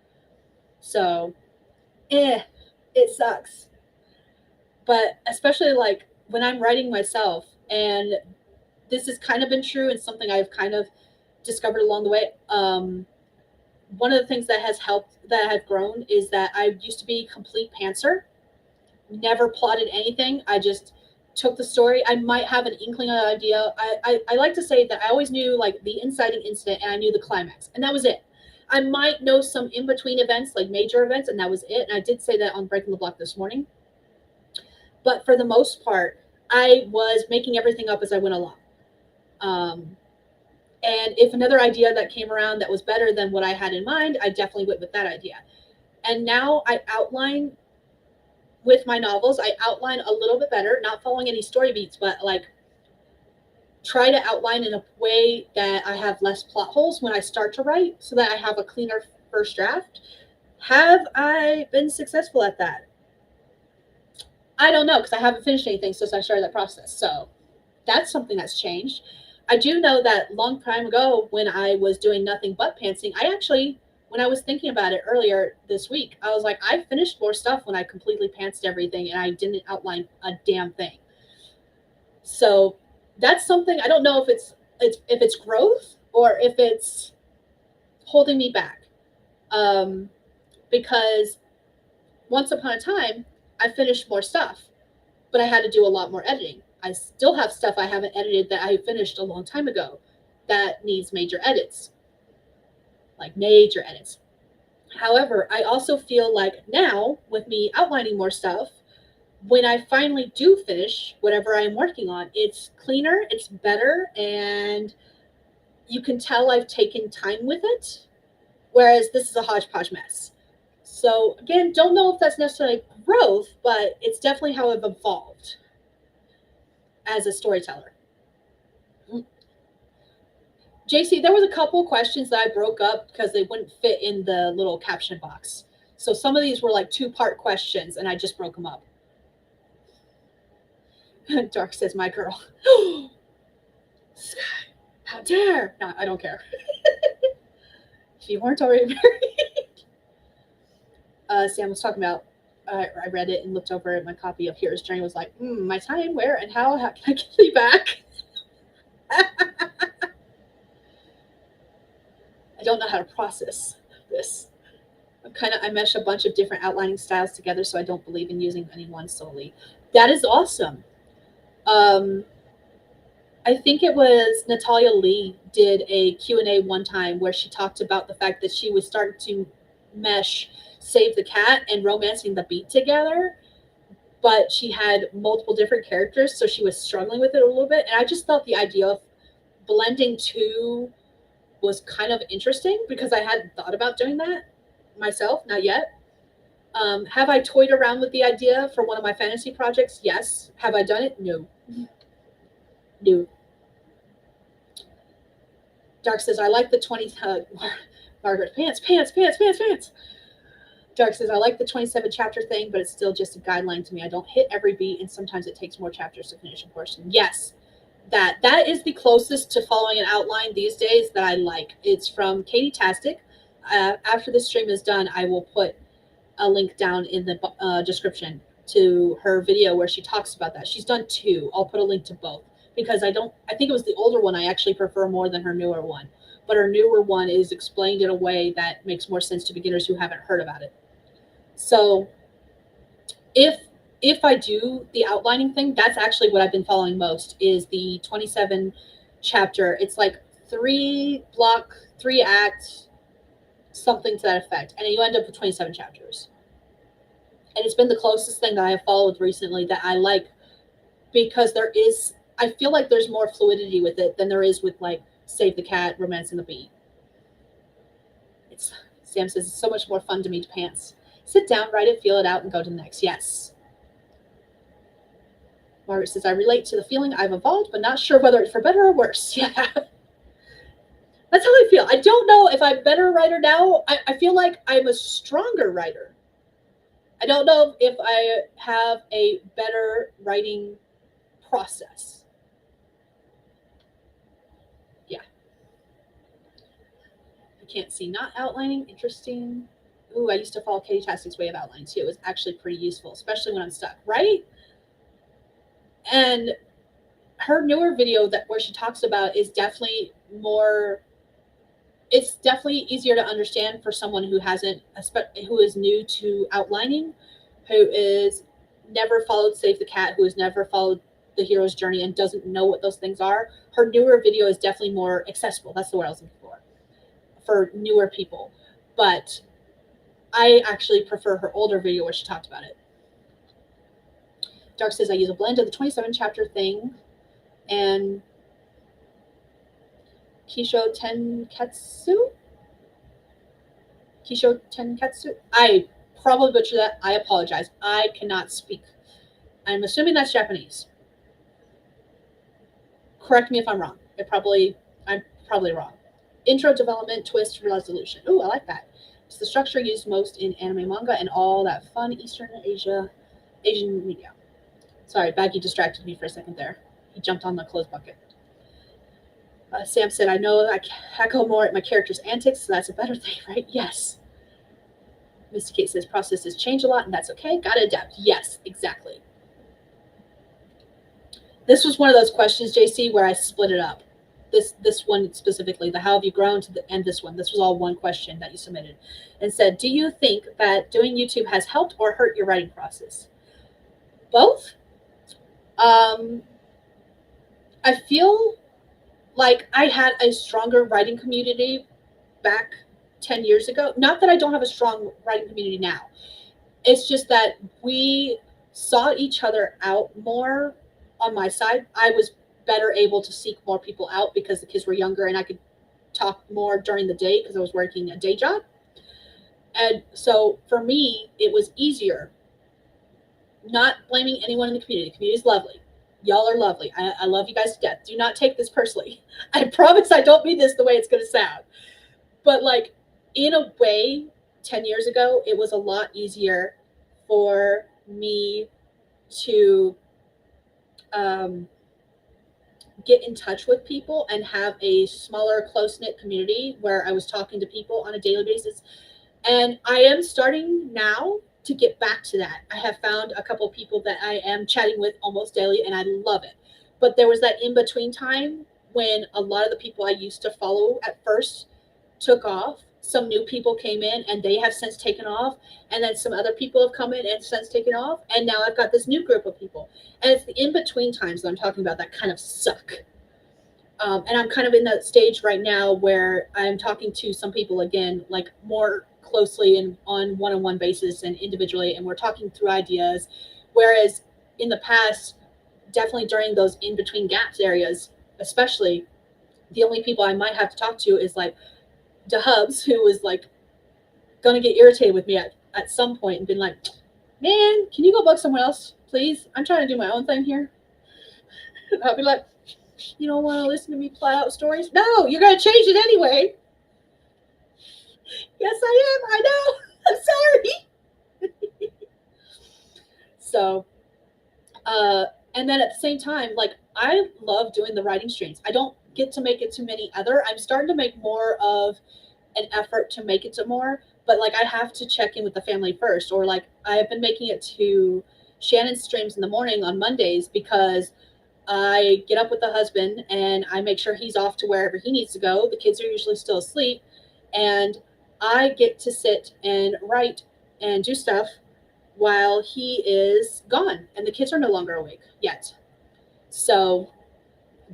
So, it sucks. But especially like when I'm writing myself, and this has kind of been true and something I've kind of discovered along the way. One of the things that has helped, that I've grown, is that I used to be a complete pantser. Never plotted anything. I just took the story. I might have an inkling of an idea. I like to say that I always knew like the inciting incident and I knew the climax, and that was it. I might know some in-between events, like major events, and that was it. And I did say that on Breaking the Block this morning. But for the most part, I was making everything up as I went along. And if another idea that came around that was better than what I had in mind, I definitely went with that idea. And now I outline with my novels, I outline a little bit better, not following any story beats, but like try to outline in a way that I have less plot holes when I start to write so that I have a cleaner first draft. Have I been successful at that? I don't know because I haven't finished anything since I started that process. So that's something that's changed. I do know that long time ago when I was doing nothing but pantsing, I actually, when I was thinking about it earlier this week, I was like, I finished more stuff when I completely pantsed everything and I didn't outline a damn thing. So that's something I don't know if it's growth or if it's holding me back. Because once upon a time, I finished more stuff, but I had to do a lot more editing. I still have stuff I haven't edited that I finished a long time ago that needs major edits, like major edits. However, I also feel like now, with me outlining more stuff, when I finally do finish whatever I'm working on, it's cleaner, it's better, and you can tell I've taken time with it. Whereas this is a hodgepodge mess. So again, don't know if that's necessarily growth, but it's definitely how I've evolved as a storyteller. JC, there was a couple questions that I broke up because they wouldn't fit in the little caption box. So some of these were like 2-part questions, and I just broke them up. Dark says, my girl. Skye, how dare? No, I don't care. If you weren't already married. Sam was talking about, I read it and looked over at my copy of Hero's Journey, was like, my time, where, and how can I get you back? I don't know how to process this. I mesh a bunch of different outlining styles together, so I don't believe in using any one solely. That is awesome. I think it was Natalia Lee did a Q&A one time where she talked about the fact that she was starting to mesh Save the Cat and Romancing the Beat together, but she had multiple different characters, so she was struggling with it a little bit. And I just thought the idea of blending two was kind of interesting because I hadn't thought about doing that myself, not yet. Have I toyed around with the idea for one of my fantasy projects? Yes. Have I done it? No. No. Dark says, I like the 20... Margaret, pants. Dark says, I like the 27 chapter thing, but it's still just a guideline to me. I don't hit every beat, and sometimes it takes more chapters to finish a portion. Yes. That is the closest to following an outline these days that I like. It's from Katie Tastic. After this stream is done, I will put a link down in the description to her video where she talks about that. She's done 2. I'll put a link to both because I think it was the older one I actually prefer more than her newer one. But her newer one is explained in a way that makes more sense to beginners who haven't heard about it. So if I do the outlining thing, that's actually what I've been following most is the 27 chapter. It's like 3 act, something to that effect. And you end up with 27 chapters. And it's been the closest thing that I have followed recently that I like because I feel like there's more fluidity with it than there is with like Save the Cat, Romancing the Beat. Sam says, it's so much more fun to me to pants. Sit down, write it, feel it out, and go to the next. Yes. Margaret says, I relate to the feeling I've evolved, but not sure whether it's for better or worse. Yeah. That's how I feel. I don't know if I'm a better writer now. I feel like I'm a stronger writer. I don't know if I have a better writing process. Yeah. I can't see not outlining. Interesting. Ooh, I used to follow Katie Tastic's way of outlining too. It was actually pretty useful, especially when I'm stuck, right? And her newer video where she talks about is definitely more. It's definitely easier to understand for someone who is new to outlining, who is never followed Save the Cat, who has never followed the hero's journey and doesn't know what those things are. Her newer video is definitely more accessible. That's the word I was looking for newer people. But I actually prefer her older video where she talked about it. Dark says, I use a blend of the 27 chapter thing and Kisho Tenketsu. Kisho Tenketsu. I probably butchered that. I apologize. I cannot speak. I'm assuming that's Japanese. Correct me if I'm wrong. I'm probably wrong. Intro, development, twist, resolution. Ooh, I like that. It's the structure used most in anime, manga, and all that fun Asian media. Sorry, Baggy distracted me for a second there. He jumped on the clothes bucket. Sam said, I know I heckle more at my character's antics, so that's a better thing, right? Yes. Misty Kate says, processes change a lot, and that's okay. Gotta adapt. Yes, exactly. This was one of those questions, JC, where I split it up. This one specifically, the how have you grown to the and this one. This was all one question that you submitted and said, do you think that doing YouTube has helped or hurt your writing process? Both. I feel like I had a stronger writing community back 10 years ago. Not that I don't have a strong writing community now. It's just that we saw each other out more on my side. I was better able to seek more people out because the kids were younger and I could talk more during the day because I was working a day job. And so for me, it was easier. Not blaming anyone in the community. The community is lovely. Y'all are lovely. I love you guys to death. Do not take this personally. I promise I don't mean this the way it's going to sound. But like, in a way, 10 years ago, it was a lot easier for me to get in touch with people and have a smaller, close-knit community where I was talking to people on a daily basis. And I am starting now to get back to that. I have found a couple of people that I am chatting with almost daily, and I love it. But there was that in-between time when a lot of the people I used to follow at first took off. Some new people came in, and they have since taken off. And then some other people have come in and since taken off. And now I've got this new group of people. And it's the in-between times that I'm talking about that kind of suck. And I'm kind of in that stage right now where I'm talking to some people again, like more closely and on one-on-one basis and individually, and we're talking through ideas. Whereas in the past, definitely during those in-between gaps areas, especially, the only people I might have to talk to is like DeHubs, who was like going to get irritated with me at some point and been like, man, can you go book someone else, please? I'm trying to do my own thing here. I'll be like, you don't want to listen to me plot out stories? No, you're going to change it anyway. Yes, I am. I know. I'm sorry. So, and then at the same time, like, I love doing the writing streams. I don't get to make it to many other. I'm starting to make more of an effort to make it to more, but like I have to check in with the family first, or like I have been making it to Shannon's streams in the morning on Mondays because I get up with the husband and I make sure he's off to wherever he needs to go. The kids are usually still asleep, and I get to sit and write and do stuff while he is gone and the kids are no longer awake yet. So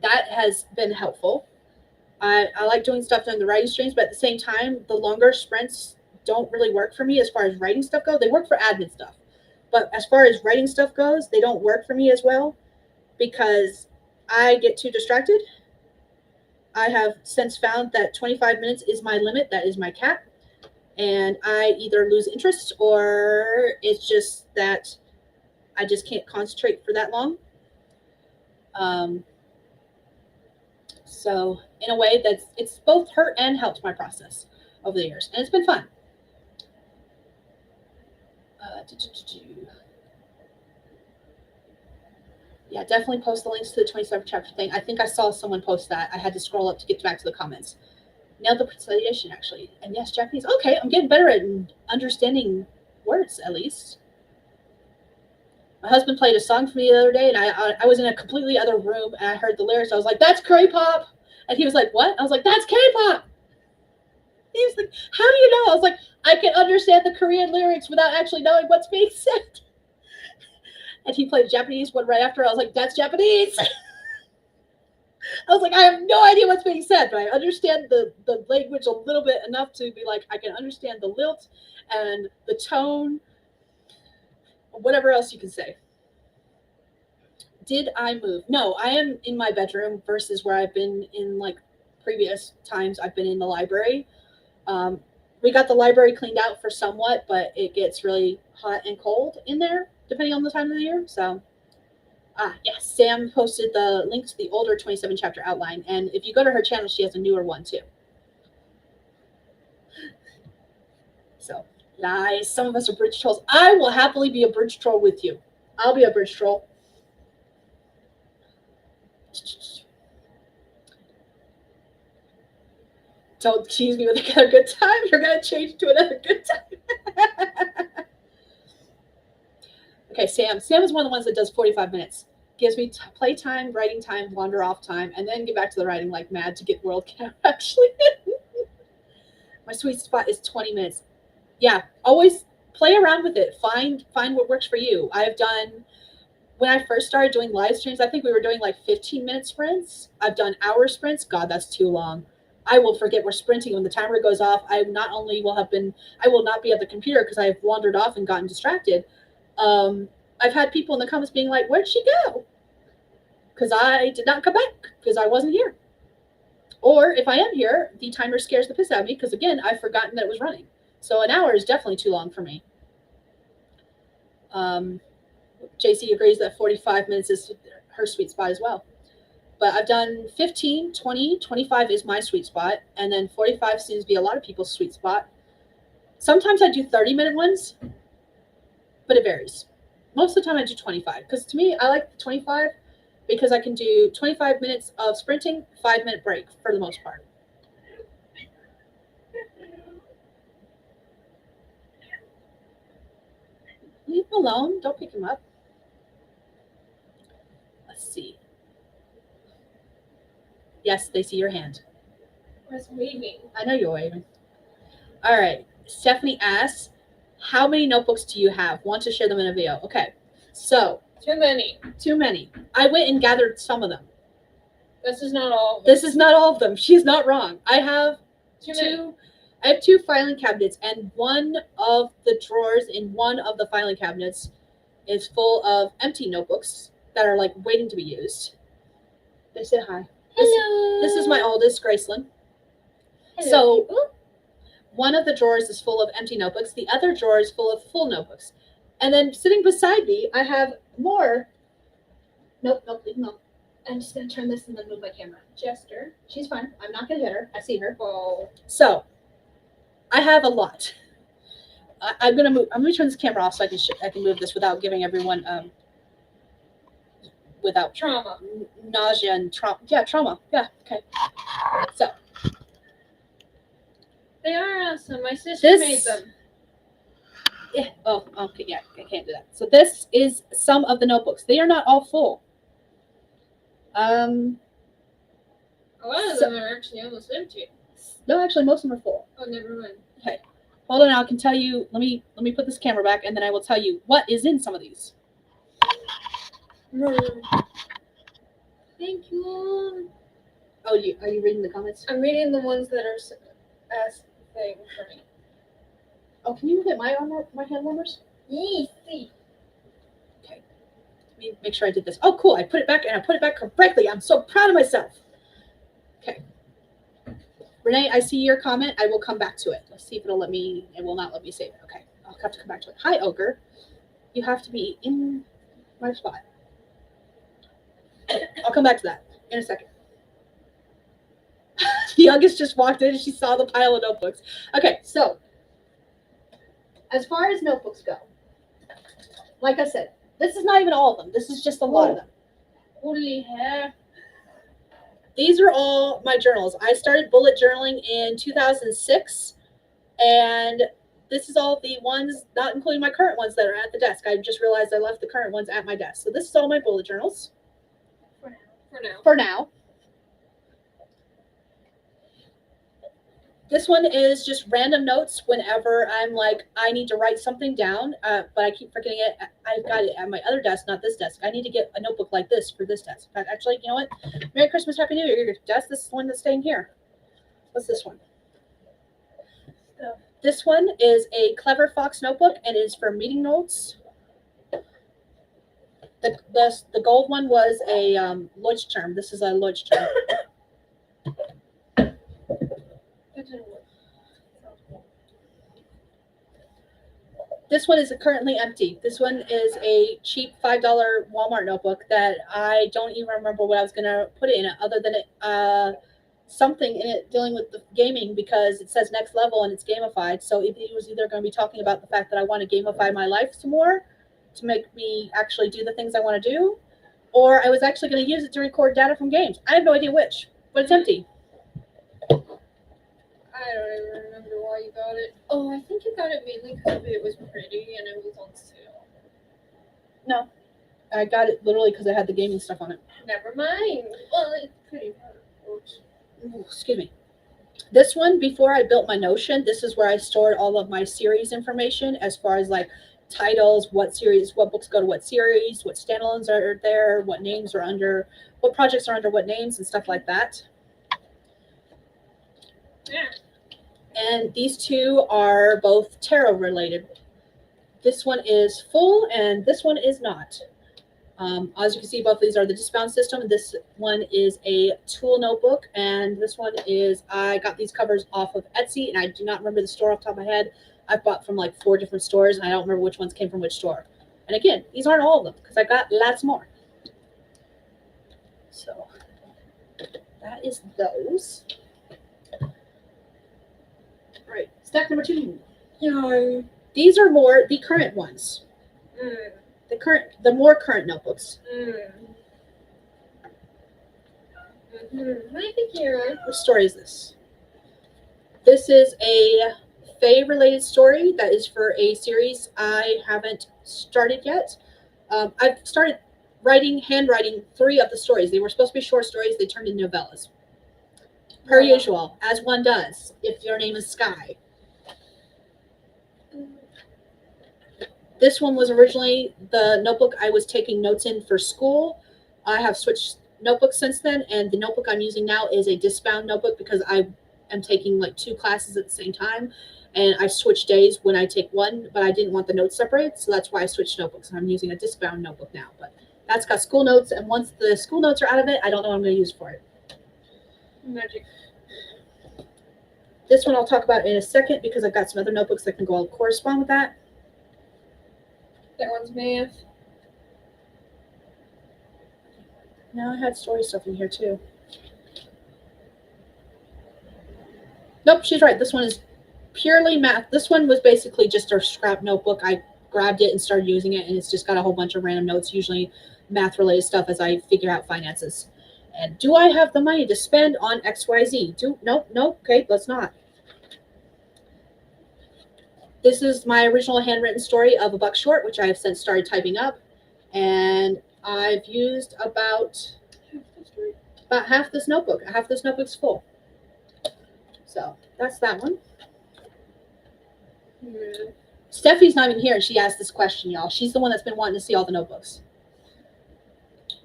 that has been helpful. I like doing stuff during the writing streams, but at the same time, the longer sprints don't really work for me as far as writing stuff goes. They work for admin stuff. But as far as writing stuff goes, they don't work for me as well because I get too distracted. I have since found that 25 minutes is my limit. That is my cap. And I either lose interest or it's just that I just can't concentrate for that long. So in a way it's both hurt and helped my process over the years. And it's been fun. Yeah, definitely post the links to the 27th chapter thing. I think I saw someone post that. I had to scroll up to get back to the comments. Nailed the pronunciation, actually. And yes, Japanese. Okay, I'm getting better at understanding words, at least. My husband played a song for me the other day, and I was in a completely other room, and I heard the lyrics. I was like, that's K-pop. And he was like, what? I was like, that's K-pop. He was like, how do you know? I was like, I can understand the Korean lyrics without actually knowing what's being said. And he played a Japanese one right after. I was like, that's Japanese. I was like, I have no idea what's being said, but I understand the language a little bit enough to be like, I can understand the lilt and the tone, whatever else you can say. Did I move? No, I am in my bedroom versus where I've been in like previous times I've been in the library. We got the library cleaned out for somewhat, but it gets really hot and cold in there depending on the time of the year. So, yes, Sam posted the link to the older 27 chapter outline, and if you go to her channel, she has a newer one too. So, nice. Some of us are bridge trolls. I will happily be a bridge troll with you. I'll be a bridge troll. Don't tease me with another good time. You're going to change to another good time. Okay, Sam. Sam is one of the ones that does 45 minutes. Gives me play time, writing time, wander off time, and then get back to the writing like mad to get World Camp actually. My sweet spot is 20 minutes. Yeah, always play around with it. Find what works for you. I've done, when I first started doing live streams, I think we were doing like 15-minute sprints. I've done hour sprints. God, that's too long. I will forget we're sprinting when the timer goes off. I will not be at the computer because I have wandered off and gotten distracted. I've had people in the comments being like, "Where'd she go?" Because I did not come back because I wasn't here. Or if I am here, the timer scares the piss out of me because, again, I've forgotten that it was running. So an hour is definitely too long for me. JC agrees that 45 minutes is her sweet spot as well. But I've done 15, 20, 25 is my sweet spot. And then 45 seems to be a lot of people's sweet spot. Sometimes I do 30-minute ones, but it varies. Most of the time I do 25 because to me, I like the 25 because I can do 25 minutes of sprinting, 5-minute break for the most part. Leave him alone. Don't pick him up. Let's see. Yes, they see your hand. I was waving. I know you're waving. All right. Stephanie asks, how many notebooks do you have? Want to share them in a video? Okay. So. Too many. Too many. I went and gathered some of them. This is not all of them. This is not all of them. She's not wrong. I have two. I have 2 filing cabinets, and one of the drawers in one of the filing cabinets is full of empty notebooks that are like waiting to be used. They said hi. Hello. This is my oldest, Graceland. Hello, so people. One of the drawers is full of empty notebooks. The other drawer is full of full notebooks. And then sitting beside me, I have more. Nope, leave them alone. I'm just going to turn this and then move my camera. Jester. She's fine. I'm not going to hit her. I see her. Oh. So, I have a lot. I'm going to turn this camera off so I can move this without giving everyone without trauma, nausea and trauma. Yeah, trauma. Yeah, okay. So, they are awesome. My sister made them. Yeah. Oh, okay. Yeah, I can't do that. So this is some of the notebooks. They are not all full. A lot of them are actually almost empty. No, actually, most of them are full. Oh, never mind. Okay. Hold on. I can tell you. Let me put this camera back, and then I will tell you what is in some of these. Thank you. Oh, are you reading the comments? I'm reading the ones that are thing for me. Oh, can you get my hand warmers? Yes. Okay. Let me make sure I did this. Oh, cool. I put it back, and I put it back correctly. I'm so proud of myself. Okay. Renee, I see your comment. I will come back to it. Let's see if it'll let me. It will not let me save it. Okay. I'll have to come back to it. Hi, Ogre. You have to be in my spot. I'll come back to that in a second. The youngest just walked in and she saw the pile of notebooks. Okay, so as far as notebooks go, like I said, this is not even all of them. This is just a lot of them. Holy hair. These are all my journals. I started bullet journaling in 2006, and this is all the ones, not including my current ones that are at the desk. I just realized I left the current ones at my desk. So this is all my bullet journals. For now. This one is just random notes whenever I'm like, I need to write something down, but I keep forgetting it. I've got it at my other desk, not this desk. I need to get a notebook like this for this desk. But actually, you know what? Merry Christmas, Happy New Year, desk. This is the one that's staying here. What's this one? This one is a Clever Fox notebook, and it is for meeting notes. The gold one was a Leuchtturm. This is a Leuchtturm. This one is currently empty. This one is a cheap $5 Walmart notebook that I don't even remember what I was going to put in it other than something in it dealing with the gaming because it says next level and it's gamified. So it was either going to be talking about the fact that I want to gamify my life some more to make me actually do the things I want to do, or I was actually going to use it to record data from games. I have no idea which, but it's empty. I don't even remember why you got it. Oh, I think you got it mainly because it was pretty and it was on sale. No, I got it literally because it had the gaming stuff on it. Never mind. Well, it's pretty hard. Ooh, excuse me. This one, before I built my Notion, this is where I stored all of my series information as far as like titles, what series, what books go to what series, what standalones are there, what names are under, what projects are under what names and stuff like that. Yeah. And these two are both tarot related. This one is full and this one is not. As you can see, both of these are the discbound system. This one is a tool notebook, and this one is, I got these covers off of Etsy, and I do not remember the store off the top of my head. I bought from like 4 different stores, and I don't remember which ones came from which store. And again, these aren't all of them, because I got lots more. So, that is those. All right, stack number 2. Yeah. These are more the current ones. The more current notebooks. I think you're right. What story is this? This is a Fae-related story that is for a series I haven't started yet. I've started handwriting 3 of the stories. They were supposed to be short stories. They turned into novellas. Per usual, as one does, if your name is Skye. This one was originally the notebook I was taking notes in for school. I have switched notebooks since then, and the notebook I'm using now is a discbound notebook because I am taking like 2 classes at the same time, and I switch days when I take one, but I didn't want the notes separated, so that's why I switched notebooks. I'm using a discbound notebook now, but that's got school notes, and once the school notes are out of it, I don't know what I'm going to use for it. Magic. This one I'll talk about in a second because I've got some other notebooks that can go correspond with that. That one's math. No, I had story stuff in here too. Nope, she's right. This one is purely math. This one was basically just a scrap notebook. I grabbed it and started using it, and it's just got a whole bunch of random notes, usually math-related stuff as I figure out finances. And do I have the money to spend on XYZ? Nope, okay, let's not. This is my original handwritten story of A Buck Short, which I have since started typing up. And I've used about half this notebook. Half this notebook's full. So that's that one. Steffi's not even here, and she asked this question, y'all. She's the one that's been wanting to see all the notebooks.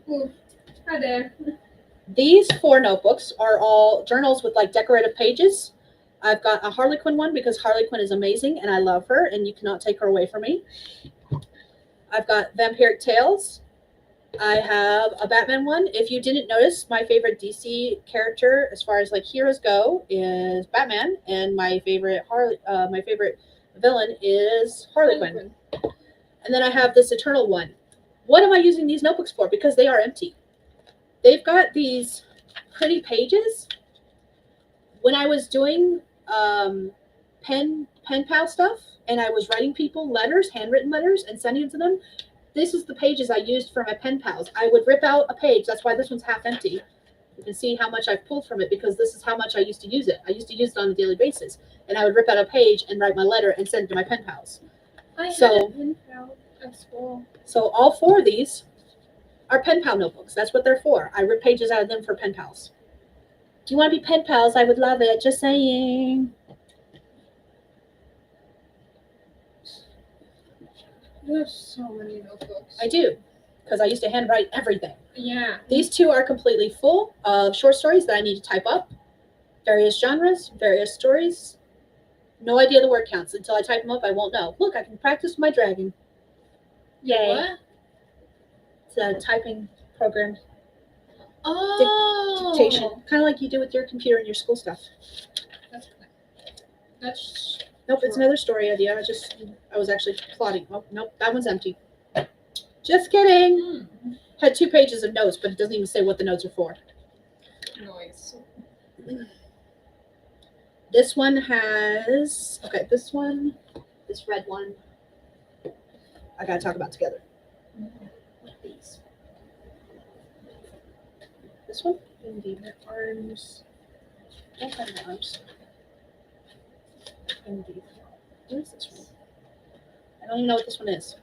Ooh. Hi there. These 4 notebooks are all journals with like decorative pages. I've got a Harley Quinn one because Harley Quinn is amazing and I love her and you cannot take her away from me. I've got Vampiric Tales. I have a Batman one. If you didn't notice, my favorite DC character as far as like heroes go is Batman, and my favorite villain is Harley Quinn. And then I have this Eternal one. What am I using these notebooks for? Because they are empty. They've got these pretty pages. When I was doing pen pal stuff and I was writing people letters, handwritten letters, and sending them to them, this is the pages I used for my pen pals. I would rip out a page. That's why this one's half empty. You can see how much I've pulled from it because this is how much I used to use it. I used to use it on a daily basis. And I would rip out a page and write my letter and send it to my pen pals. I had a pen pal at school. So all 4 of these are pen pal notebooks. That's what they're for. I rip pages out of them for pen pals. Do you want to be pen pals? I would love it. Just saying. You have so many notebooks. I do, because I used to handwrite everything. Yeah. These 2 are completely full of short stories that I need to type up. Various genres, various stories. No idea the word counts. Until I type them up, I won't know. Look, I can practice my dragon. Yay. What? It's a typing program. Oh. Dictation. Kind of like you do with your computer and your school stuff. That's Nope, it's another story idea. I was actually plotting. Oh, nope, that one's empty. Just kidding. Had 2 pages of notes, but it doesn't even say what the notes are for. Noise. This one has, okay, this red one, I gotta talk about together. These. This one, indeed, the arms. Don't have the arms. Indeed. What is this one? I don't even know what this one is.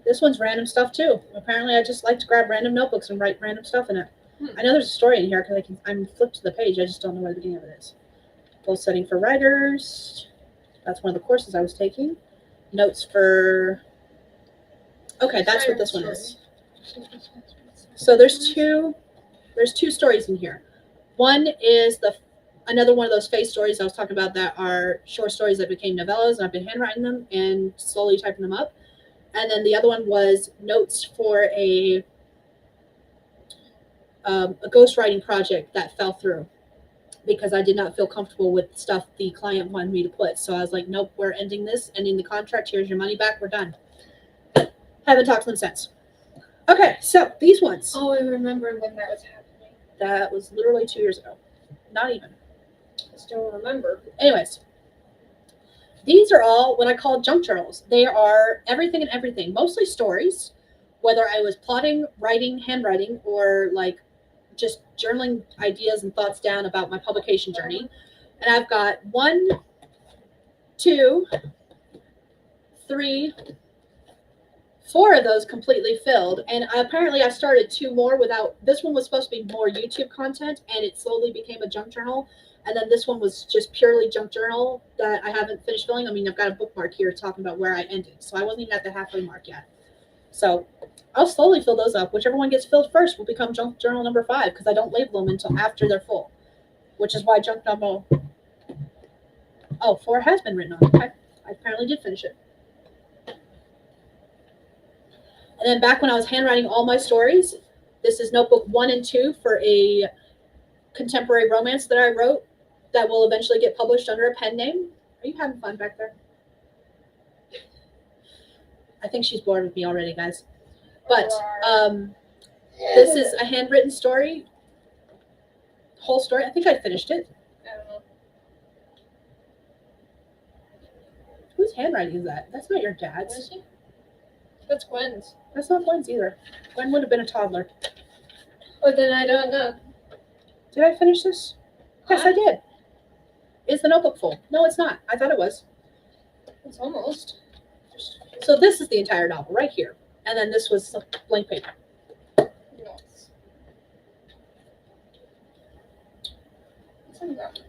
This one's random stuff too. Apparently, I just like to grab random notebooks and write random stuff in it. I know there's a story in here because I'm flipped to the page. I just don't know where the beginning of it is. Goal setting for writers. That's one of the courses I was taking. Notes for. Okay, that's what this one is. So there's two stories in here. One is another one of those face stories I was talking about that are short stories that became novellas, and I've been handwriting them and slowly typing them up. And then the other one was notes for a ghostwriting project that fell through because I did not feel comfortable with stuff the client wanted me to put. So I was like, nope, we're ending the contract. Here's your money back. We're done. Haven't talked to them since. Okay, so these ones. Oh, I remember when that was happening. That was literally 2 years ago. Not even. I still remember. Anyways, these are all what I call junk journals. They are everything and everything, mostly stories, whether I was plotting, writing, handwriting, or like just journaling ideas and thoughts down about my publication journey. And I've got 1, 2, 3, 4 of those completely filled. And apparently I started 2 more without, this one was supposed to be more YouTube content and it slowly became a junk journal. And then this one was just purely junk journal that I haven't finished filling. I mean, I've got a bookmark here talking about where I ended. So I wasn't even at the halfway mark yet. So I'll slowly fill those up. Whichever one gets filled first will become junk journal number 5 because I don't label them until after they're full, which is why junk number 4 has been written on. Okay. I apparently did finish it. And then back when I was handwriting all my stories, this is notebook 1 and 2 for a contemporary romance that I wrote that will eventually get published under a pen name. Are you having fun back there? I think she's bored with me already, guys. But this is a handwritten story. Whole story. I think I finished it. I don't know. Whose handwriting is that? That's not your dad's. Is it? That's Gwen's. That's not Gwen's either. Gwen would have been a toddler. Oh, then I don't know. Did I finish this? Yes, I did. Is the notebook full? No, it's not. I thought it was. It's almost. So this is the entire novel right here. And then this was blank paper. Yes.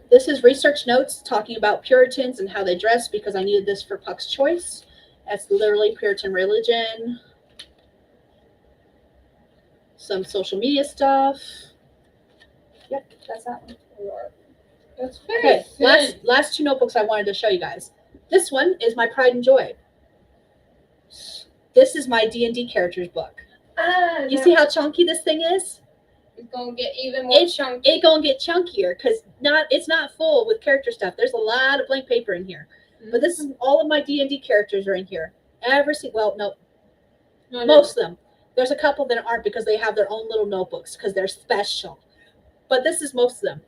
This is research notes talking about Puritans and how they dress because I needed this for Puck's Choice. That's literally Puritan religion. Some social media stuff. Yep, that's that one. That's very okay, last 2 notebooks I wanted to show you guys. This one is my pride and joy. This is my D&D characters book. You see how chunky this thing is? It's gonna get even more chunky. It's gonna get chunkier because it's not full with character stuff. There's a lot of blank paper in here. But this is all of my D&D characters are in here. Most of them. There's a couple that aren't because they have their own little notebooks because they're special. But this is most of them.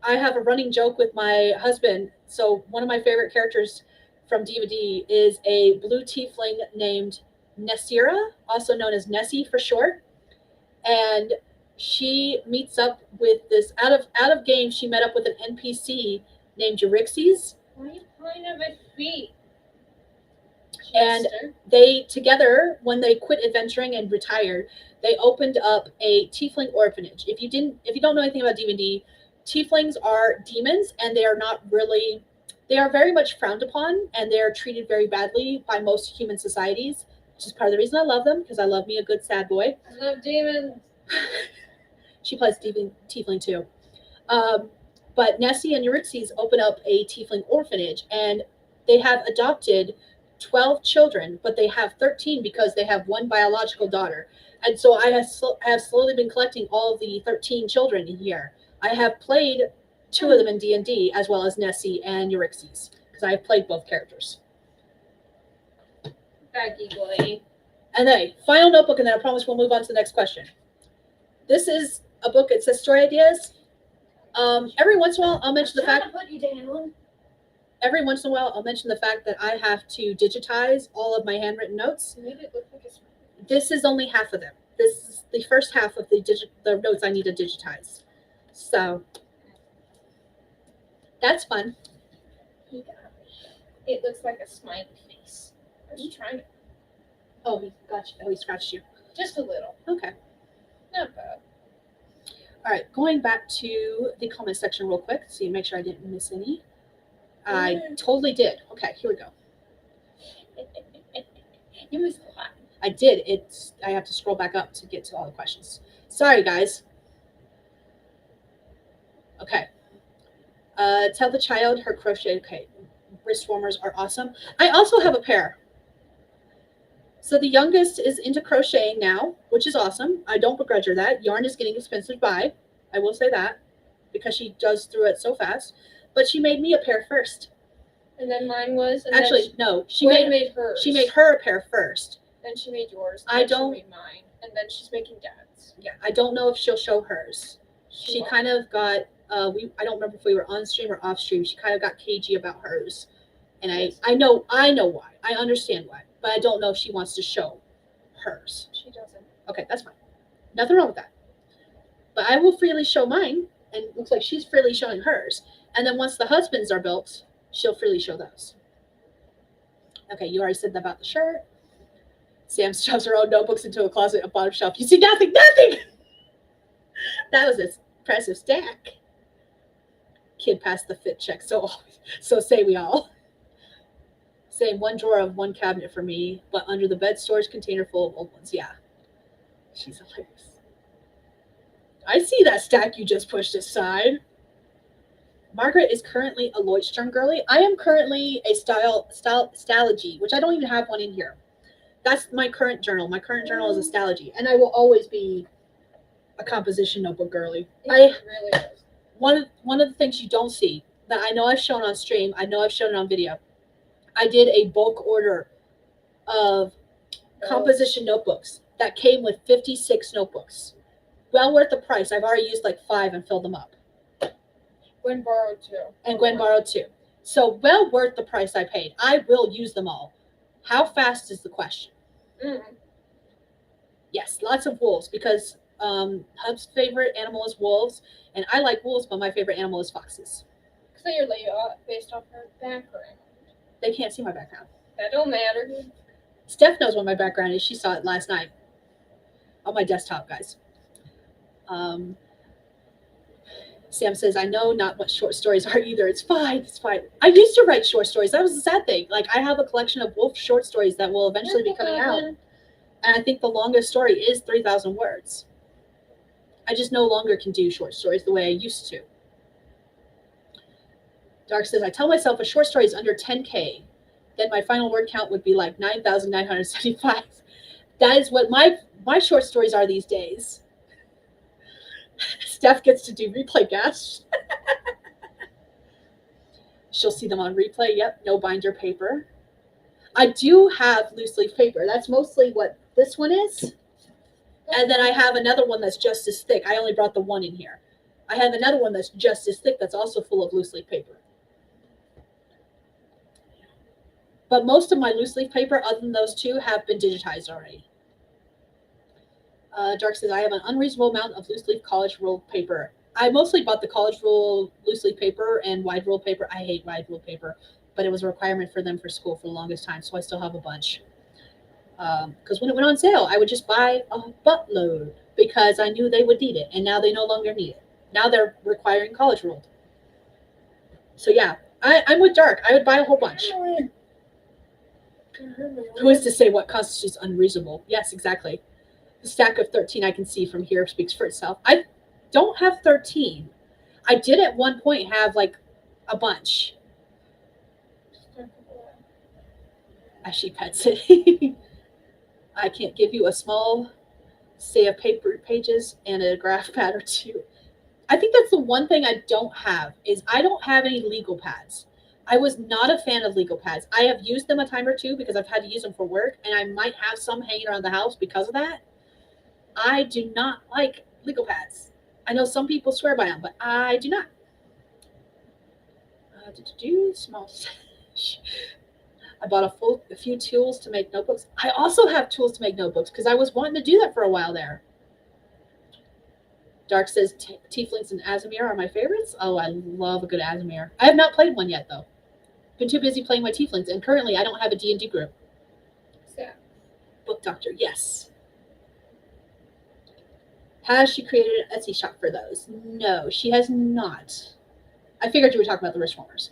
I have a running joke with my husband. So one of my favorite characters from D&D is a blue tiefling named Nessira, also known as Nessie for short. And she meets up with this out of game. She met up with an NPC named Euryxes. Why are you pulling at my feet? And they together, when they quit adventuring and retired, they opened up a tiefling orphanage. If you don't know anything about D&D, tieflings are demons, and they are very much frowned upon, and they are treated very badly by most human societies, which is part of the reason I love them, because I love me a good sad boy. I love demons. She plays tiefling too. But Nessie and Euryxes open up a tiefling orphanage, and they have adopted 12 children, but they have 13 because they have one biological daughter. And so I have slowly been collecting all of the 13 children in here. I have played two of them in D&D, as well as Nessie and Euryxes, because I've played both characters. Baggy boy. And then, final notebook, and then I promise we'll move on to the next question. This is a book. It says story ideas. Every once in a while, I'll mention the fact. Every once in a while, I'll mention the fact that I have to digitize all of my handwritten notes. You made it look like a This is only half of them. This is the first half of the notes I need to digitize. So that's fun. It looks like a smiley face. Are you trying to? Oh, he got you. Oh, he scratched you. Just a little. Okay. Not bad. All right. Going back to the comment section real quick, so you make sure I didn't miss any. I totally did. Okay, here we go. You missed a lot. I did. I have to scroll back up to get to all the questions. Sorry, guys. Okay. Tell the child her crochet. Okay. Wrist warmers are awesome. I also have a pair. So the youngest is into crocheting now, which is awesome. I don't begrudge her that. Yarn is getting expensive to buy. I will say that, because she does through it so fast. But she made me a pair first. And then mine was. And actually, no. She made hers. She made her a pair first. Then she made yours. I don't. She made mine. And then she's making Dad's. Yeah, I don't know if she'll show hers. She kind of got. I don't remember if we were on stream or off stream. She kind of got cagey about hers, and I know why. I understand why, but I don't know if she wants to show hers. She doesn't. Okay, that's fine. Nothing wrong with that. But I will freely show mine, and it looks like she's freely showing hers. And then once the husbands are built, she'll freely show those. Okay, you already said that about the shirt. Sam shoves her own notebooks into a closet at bottom shelf. You see nothing. That was an impressive stack. Kid passed the fit check, so say we all. Saying one drawer of one cabinet for me, but under the bed storage container full of old ones. Yeah. She's hilarious. I see that stack you just pushed aside. Margaret is currently a Lloydstern girly. I am currently a Stalogy, which I don't even have one in here. That's my current journal. My current journal is a Stalogy, and I will always be a composition notebook girly. It really is. One of the things you don't see that I know I've shown on stream, I know I've shown it on video. I did a bulk order of composition notebooks that came with 56 notebooks. Well worth the price. I've already used like 5 and filled them up. Gwen borrowed 2. And Gwen borrowed 2. So well worth the price I paid. I will use them all. How fast is the question? Yes, lots of wolves, because Hub's favorite animal is wolves, and I like wolves, but my favorite animal is foxes. Clearly, based off her background. They can't see my background. That don't matter. Steph knows what my background is. She saw it last night on my desktop, guys. Sam says, I know not what short stories are either. It's fine. It's fine. I used to write short stories. That was the sad thing. Like, I have a collection of wolf short stories that will eventually be coming out. And I think the longest story is 3,000 words. I just no longer can do short stories the way I used to. Dark says, I tell myself a short story is under 10K. Then my final word count would be like 9,975. That is what my short stories are these days. Steph gets to do replay gas. She'll see them on replay. Yep, no binder paper. I do have loose leaf paper. That's mostly what this one is. And then I have another one that's just as thick. I only brought the one in here. I have another one that's just as thick that's also full of loose leaf paper. But most of my loose leaf paper, other than those 2, have been digitized already. Dark says, I have an unreasonable amount of loose leaf college ruled paper. I mostly bought the college rule loose leaf paper and wide ruled paper. I hate wide ruled paper, but it was a requirement for them for school for the longest time, so I still have a bunch. Because when it went on sale, I would just buy a buttload because I knew they would need it, and now they no longer need it. Now they're requiring college ruled. So yeah, I'm with Dark. I would buy a whole bunch. Who is to say what constitutes unreasonable? Yes, exactly. The stack of 13 I can see from here speaks for itself. I don't have 13. I did at one point have like a bunch. As she pets it. I can't give you a small say of paper pages and a graph pad or 2. I think that's the one thing I don't have is I don't have any legal pads. I was not a fan of legal pads. I have used them a time or two because I've had to use them for work, and I might have some hanging around the house because of that. I do not like legal pads. I know some people swear by them, but I do not. Small. I bought a few tools to make notebooks. I also have tools to make notebooks because I was wanting to do that for a while there. Dark says Tieflings and Azamir are my favorites. Oh, I love a good Azamir. I have not played one yet though. Been too busy playing my Tieflings, and currently I don't have a D&D group. Yeah. Book Doctor, yes. Has she created an Etsy shop for those? No, she has not. I figured you were talking about the Wishwarmers.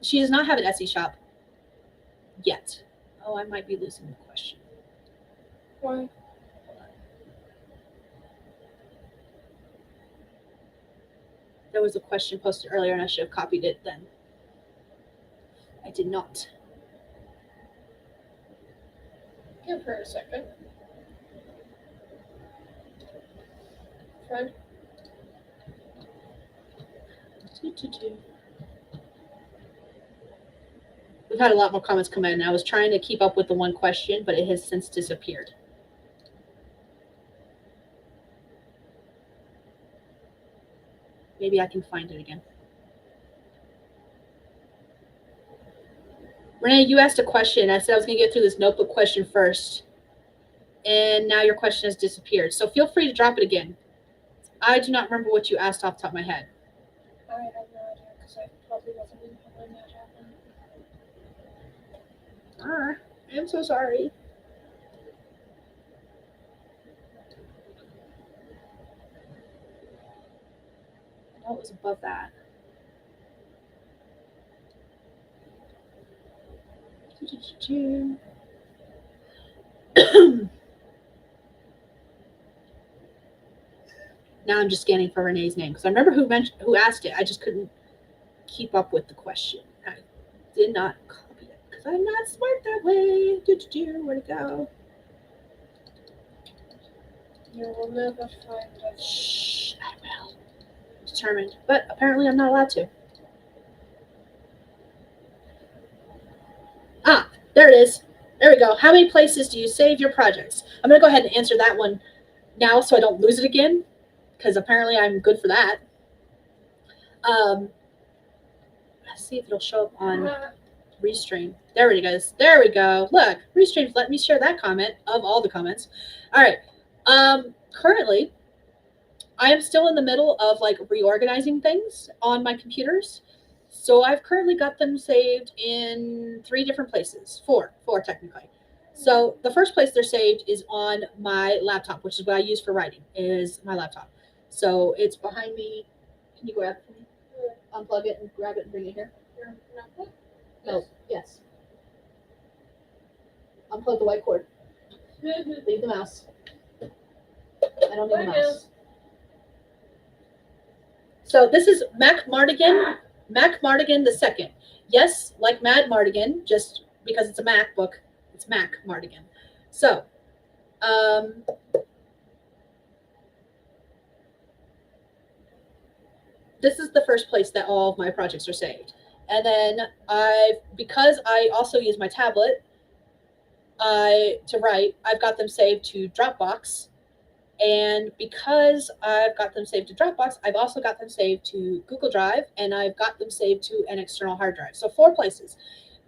She does not have an Etsy shop yet. Oh, I might be losing the question. Why? There was a question posted earlier, and I should have copied it then. I did not. Give her a second. Fred? We've had a lot more comments come in, and I was trying to keep up with the one question, but it has since disappeared. Maybe I can find it again. Renee, you asked a question. I said I was going to get through this notebook question first, and now your question has disappeared. So feel free to drop it again. I do not remember what you asked off the top of my head. I have no idea because I probably wasn't in here when that happened. I'm so sorry. I know it was above that. Now I'm just scanning for Renee's name because I remember who asked it. I just couldn't keep up with the question. I did not copy it because I'm not smart that way. Where'd it go? You will never find it. Shh, I will. Determined, but apparently I'm not allowed to. Ah, there it is. There we go. How many places do you save your projects? I'm going to go ahead and answer that one now so I don't lose it again, because apparently I'm good for that. Let's see if it'll show up on Restream. There it goes. There we go. Look, Restream's let me share that comment of all the comments. All right. Currently, I am still in the middle of like reorganizing things on my computers. So I've currently got them saved in 3 different places, four technically. So the first place they're saved is on my laptop, which is what I use for writing, is my laptop. So it's behind me. Can you grab it for me? Unplug it and grab it and bring it here. No, yes. Unplug the white cord. Leave the mouse. I don't need a mouse. So this is Mac Mardigan the second. Yes, like Mad Mardigan, just because it's a MacBook, it's Mac Mardigan. So, this is the first place that all of my projects are saved. And then because I also use my tablet to write, I've got them saved to Dropbox. And because I've got them saved to Dropbox, I've also got them saved to Google Drive, and I've got them saved to an external hard drive. So 4 places.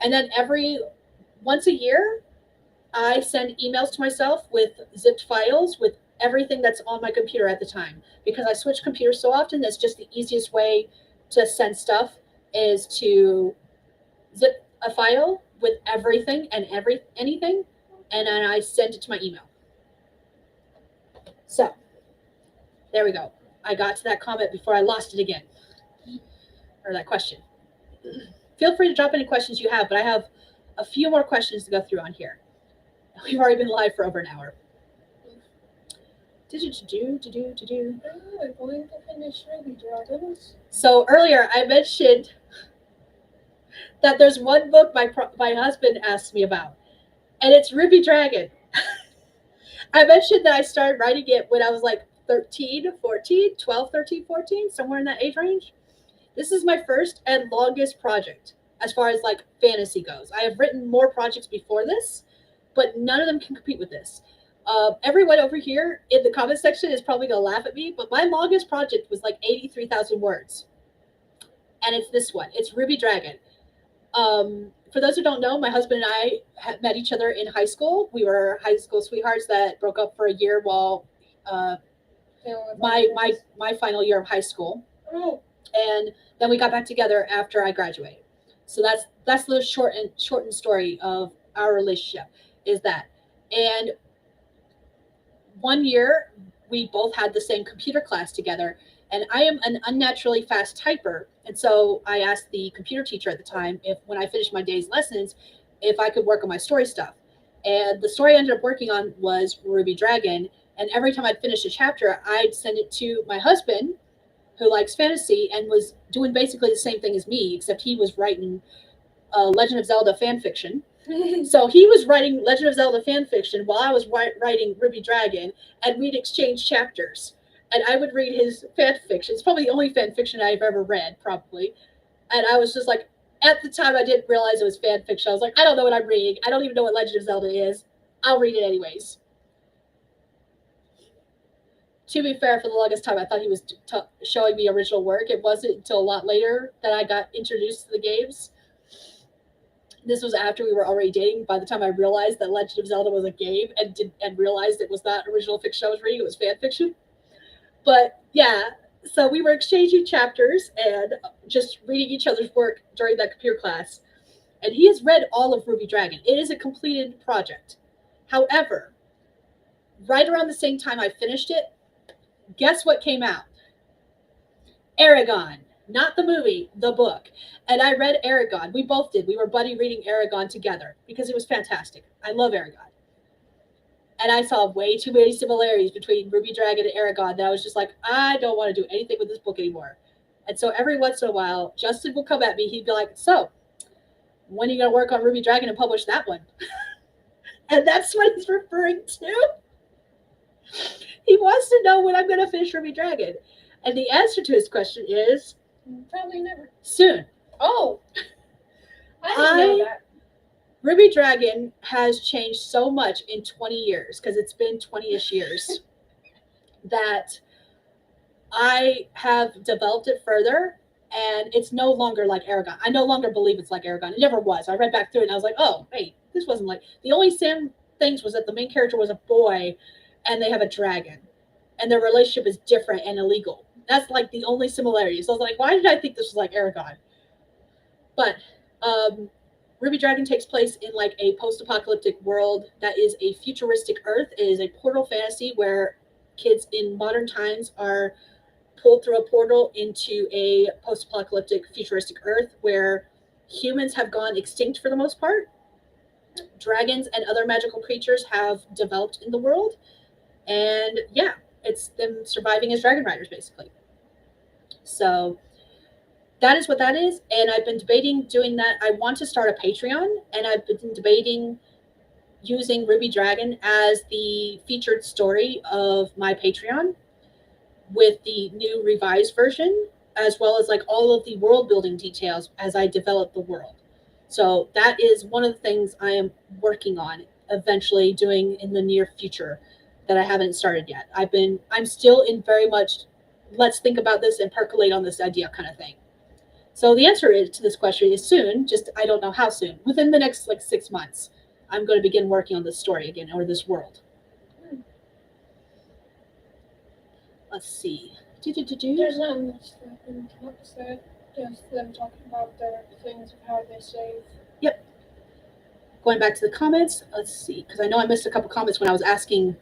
And then once a year, I send emails to myself with zipped files with everything that's on my computer at the time. Because I switch computers so often, that's just the easiest way to send stuff is to zip a file with everything and anything, and then I send it to my email. So, there we go. I got to that comment before I lost it again. Or that question. Feel free to drop any questions you have, but I have a few more questions to go through on here. We've already been live for over an hour. I'm going to finish Ruby Dragons. So earlier I mentioned that there's one book my husband asked me about, and it's Ruby Dragon. I mentioned that I started writing it when I was like 13, 14, 12, 13, 14, somewhere in that age range. This is my first and longest project as far as like fantasy goes. I have written more projects before this, but none of them can compete with this. Everyone over here in the comment section is probably gonna laugh at me, but my longest project was like 83,000 words, and it's this one. It's Ruby Dragon. For those who don't know, my husband and I had met each other in high school. We were high school sweethearts that broke up for a year while my final year of high school, and then we got back together after I graduated. So that's the shortened story of our relationship. Is that, and one year we both had the same computer class together, and I am an unnaturally fast typer, and so I asked the computer teacher at the time if when I finished my day's lessons if I could work on my story stuff. And the story I ended up working on was Ruby Dragon, and every time I'd finish a chapter I'd send it to my husband, who likes fantasy and was doing basically the same thing as me, except he was writing Legend of Zelda fan fiction. So he was writing Legend of Zelda fan fiction while I was writing Ruby Dragon, and we'd exchange chapters. And I would read his fan fiction. It's probably the only fan fiction I've ever read, probably. And I was just like, at the time I didn't realize it was fan fiction. I was like, I don't know what I'm reading. I don't even know what Legend of Zelda is. I'll read it anyways. To be fair, for the longest time, I thought he was showing me original work. It wasn't until a lot later that I got introduced to the games. This was after we were already dating. By the time I realized that Legend of Zelda was a game and realized it was not original fiction I was reading, it was fan fiction. But yeah, so we were exchanging chapters and just reading each other's work during that computer class. And he has read all of Ruby Dragon. It is a completed project. However, right around the same time I finished it, guess what came out? Aragon. Not the movie, the book. And I read Aragon. We both did. We were buddy reading Aragon together because it was fantastic. I love Aragon. And I saw way too many similarities between Ruby Dragon and Aragon that I was just like, I don't want to do anything with this book anymore. And so every once in a while, Justin would come at me. He'd be like, so, when are you going to work on Ruby Dragon and publish that one? And that's what he's referring to. He wants to know when I'm going to finish Ruby Dragon. And the answer to his question is probably never. Soon. Oh, I didn't know that. Ruby Dragon has changed so much in 20 years, because it's been 20-ish years, that I have developed it further, and it's no longer like Aragon. I no longer believe it's like Aragon. It never was. I read back through it, and I was like, oh, wait, this wasn't like... The only same things was that the main character was a boy, and they have a dragon, and their relationship is different and illegal. That's like the only similarities. So I was like, why did I think this was like Aragon? But Ruby Dragon takes place in like a post-apocalyptic world that is a futuristic Earth. It is a portal fantasy where kids in modern times are pulled through a portal into a post-apocalyptic futuristic Earth where humans have gone extinct for the most part. Dragons and other magical creatures have developed in the world. And yeah, it's them surviving as dragon riders, basically. So that is what that is. And I've been debating doing that. I want to start a Patreon, and I've been debating using Ruby Dragon as the featured story of my Patreon with the new revised version, as well as like all of the world building details as I develop the world. So that is one of the things I am working on eventually doing in the near future that I haven't started yet. I'm still in very much, let's think about this and percolate on this idea kind of thing. So the answer to this question is soon, just I don't know how soon. Within the next like 6 months, I'm going to begin working on this story again, or this world. Let's see. There's not much in the episode. Just them talking about their things of how they save. Yep. Going back to the comments, let's see, because I know I missed a couple comments when I was asking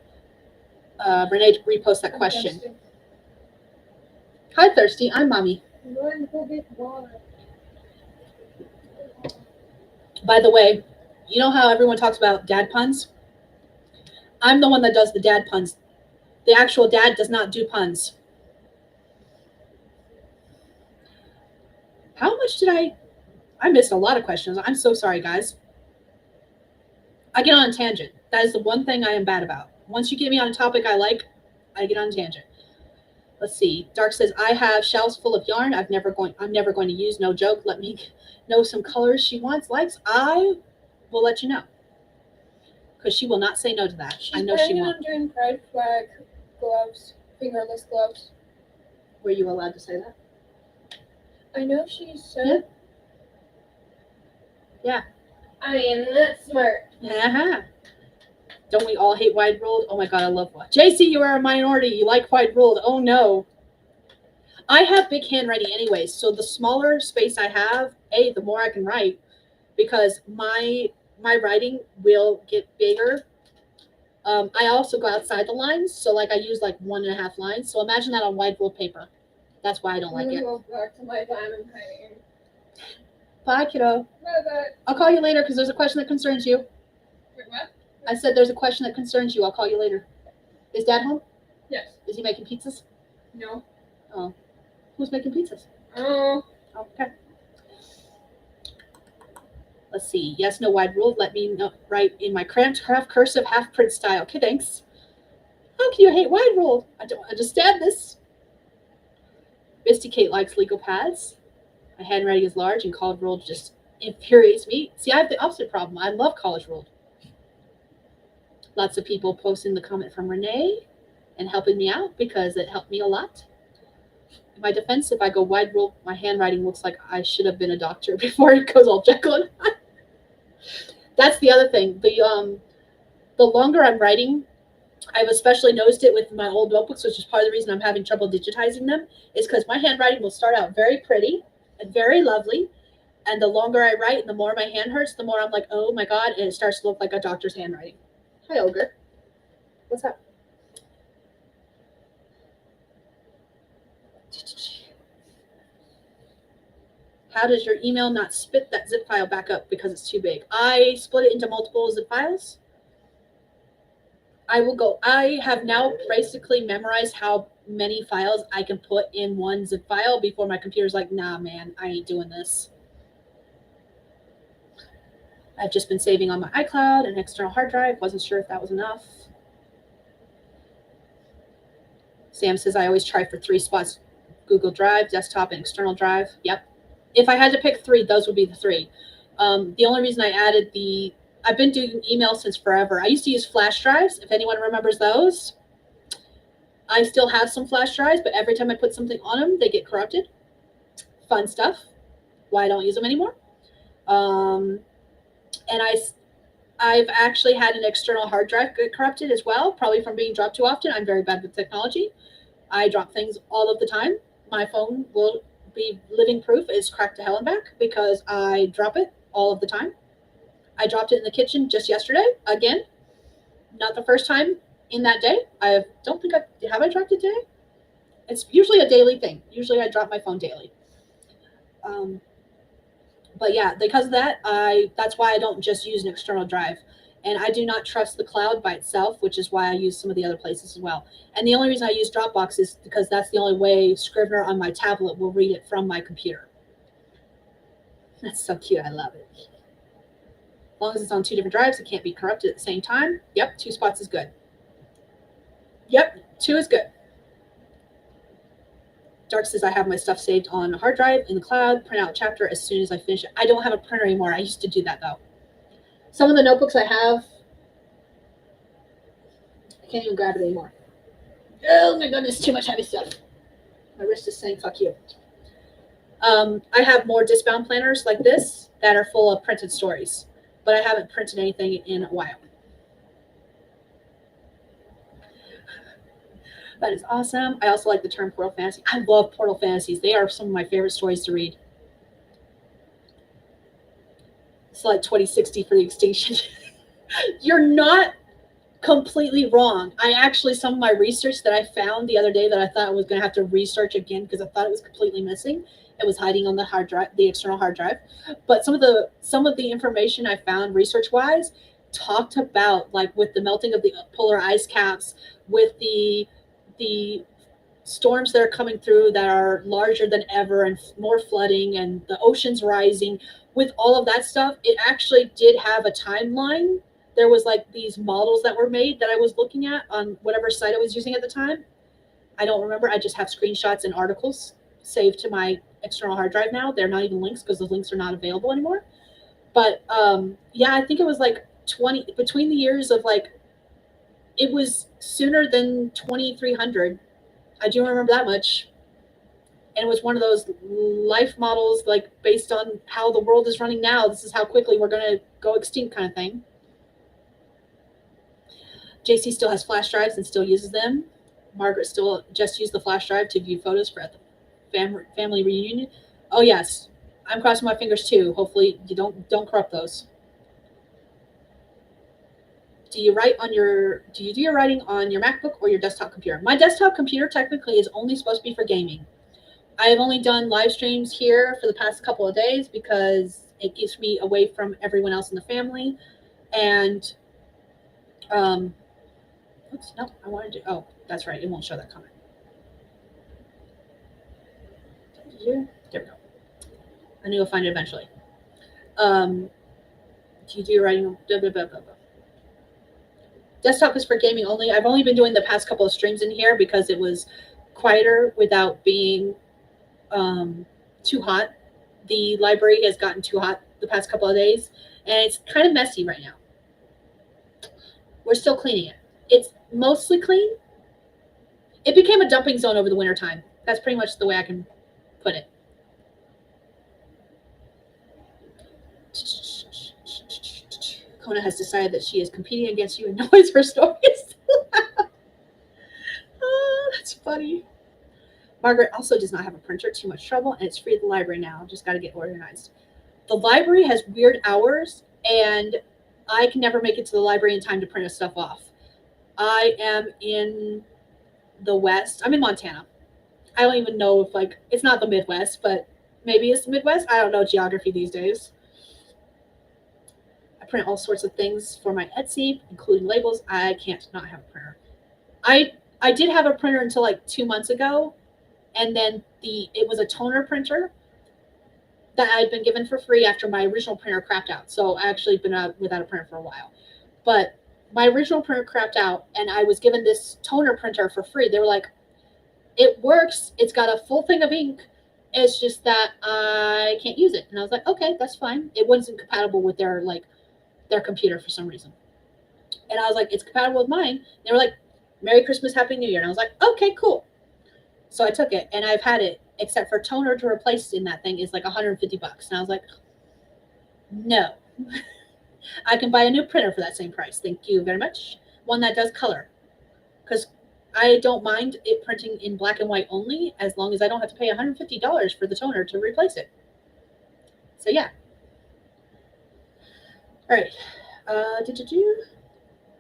Renee to repost that question. Thirsty. Hi, Thirsty. I'm Mommy. I'm going to go get water. By the way, you know how everyone talks about dad puns? I'm the one that does the dad puns. The actual dad does not do puns. How much did I missed a lot of questions. I'm so sorry, guys. I get on a tangent. That is the one thing I am bad about. Once you get me on a topic I like, I get on a tangent. Let's see. Dark says, I have shelves full of yarn I'm never going to use. No joke. Let me know some colors she wants, likes. I will let you know. Because she will not say no to that. She's I know she planning won't. on doing pride flag gloves, fingerless gloves. Were you allowed to say that? I know she said. Yeah. I mean, that's smart. Uh-huh. Don't we all hate wide ruled? Oh my god, I love one. JC, you are a minority. You like wide ruled. Oh no. I have big handwriting anyways, so the smaller space I have, the more I can write, because my writing will get bigger. I also go outside the lines, so like I use like 1.5 lines. So imagine that on wide ruled paper. That's why I don't like it. Go back to my diamond painting. Bye, kiddo. Bye. I'll call you later because there's a question that concerns you. Wait, what? I said there's a question that concerns you. I'll call you later. Is Dad home? Yes. Is he making pizzas? No. Oh. Who's making pizzas? Oh. Okay. Let's see. Yes, no, wide ruled. Let me know, write in my craft cursive half print style. Okay, thanks. How can you hate wide ruled? I don't understand this. Misty Kate likes legal pads. My handwriting is large and college ruled just infuriates me. See, I have the opposite problem. I love college ruled. Lots of people posting the comment from Renee and helping me out because it helped me a lot. In my defense, if I go wide ruled, my handwriting looks like I should have been a doctor before it goes all Jekyll and Hyde. That's the other thing. The longer I'm writing, I've especially noticed it with my old notebooks, which is part of the reason I'm having trouble digitizing them, is because my handwriting will start out very pretty and very lovely. And the longer I write and the more my hand hurts, the more I'm like, oh my God, and it starts to look like a doctor's handwriting. Hi, Ogre. What's up? How does your email not spit that zip file back up because it's too big? I split it into multiple zip files. I have now basically memorized how many files I can put in one zip file before my computer's like, nah, man, I ain't doing this. I've just been saving on my iCloud and external hard drive. Wasn't sure if that was enough. Sam says I always try for 3 spots: Google Drive, desktop, and external drive. Yep. If I had to pick 3, those would be the 3. The only reason I added I've been doing email since forever. I used to use flash drives, if anyone remembers those. I still have some flash drives, but every time I put something on them, they get corrupted. Fun stuff. Why I don't use them anymore. And I've actually had an external hard drive get corrupted as well, probably from being dropped too often. I'm very bad with technology. I drop things all of the time. My phone will be living proof it's cracked to hell and back because I drop it all of the time. I dropped it in the kitchen just yesterday. Again, not the first time in that day. I don't think have I dropped it today? It's usually a daily thing. Usually I drop my phone daily. But yeah, because of that, that's why I don't just use an external drive. And I do not trust the cloud by itself, which is why I use some of the other places as well. And the only reason I use Dropbox is because that's the only way Scrivener on my tablet will read it from my computer. That's so cute. I love it. As long as it's on 2 different drives, it can't be corrupted at the same time. Yep, 2 spots is good. Yep, 2 is good. Dark says I have my stuff saved on a hard drive in the cloud, print out a chapter as soon as I finish it. I don't have a printer anymore. I used to do that though. Some of the notebooks I have, I can't even grab it anymore. Oh my goodness, too much heavy stuff. My wrist is saying fuck you. I have more discbound planners like this that are full of printed stories, but I haven't printed anything in a while. That is awesome. I also like the term portal fantasy. I love portal fantasies. They are some of my favorite stories to read. It's like 2060 for the extinction. You're not completely wrong. Some of my research that I found the other day that I thought I was going to have to research again because I thought it was completely missing. It was hiding on the hard drive, the external hard drive. But some of the information I found research-wise talked about, like with the melting of the polar ice caps, with the storms that are coming through that are larger than ever and more flooding and the oceans rising. With all of that stuff, it actually did have a timeline. There was like these models that were made that I was looking at on whatever site I was using at the time. I don't remember. I just have screenshots and articles saved to my external hard drive now. They're not even links because those links are not available anymore. But yeah, I think it was like 20 between the years of like it was sooner than 2300. I do remember that much. And it was one of those life models like based on how the world is running now. This is how quickly we're going to go extinct kind of thing. JC still has flash drives and still uses them. Margaret still just used the flash drive to view photos for at the family reunion. Oh yes, I'm crossing my fingers too. Hopefully you don't corrupt those. Do you do your writing on your MacBook or your desktop computer? My desktop computer technically is only supposed to be for gaming. I have only done live streams here for the past couple of days because it keeps me away from everyone else in the family. And oops, no, I wanted to. Oh, that's right. It won't show that comment. There we go. I knew I'll find it eventually. Do you do your writing? Blah, blah, blah, blah, blah. Desktop is for gaming only. I've only been doing the past couple of streams in here because it was quieter without being too hot. The library has gotten too hot the past couple of days, and it's kind of messy right now. We're still cleaning it. It's mostly clean. It became a dumping zone over the winter time. That's pretty much the way I can put it. Kona has decided that she is competing against you and knows her stories. Oh, that's funny. Margaret also does not have a printer. Too much trouble, and it's free at the library now. Just got to get organized. The library has weird hours, and I can never make it to the library in time to print stuff off. I am in the West. I'm in Montana. I don't even know if like it's not the Midwest, but maybe it's the Midwest. I don't know geography these days. I print all sorts of things for my Etsy, including labels. I can't not have a printer. I did have a printer until like 2 months ago, and then it was a toner printer that I'd been given for free after my original printer crapped out. So I actually been without a printer for a while. But my original printer crapped out, and I was given this toner printer for free. They were like, it works. It's got a full thing of ink. It's just that I can't use it. And I was like, okay, that's fine. It wasn't compatible with their computer for some reason. And I was like, it's compatible with mine. They were like, Merry Christmas, Happy New Year. And I was like, okay, cool. So I took it, and I've had it, except for toner to replace in that thing is like $150. And I was like, no. I can buy a new printer for that same price. Thank you very much. One that does color. Because I don't mind it printing in black and white only, as long as I don't have to pay $150 for the toner to replace it. So yeah. All right.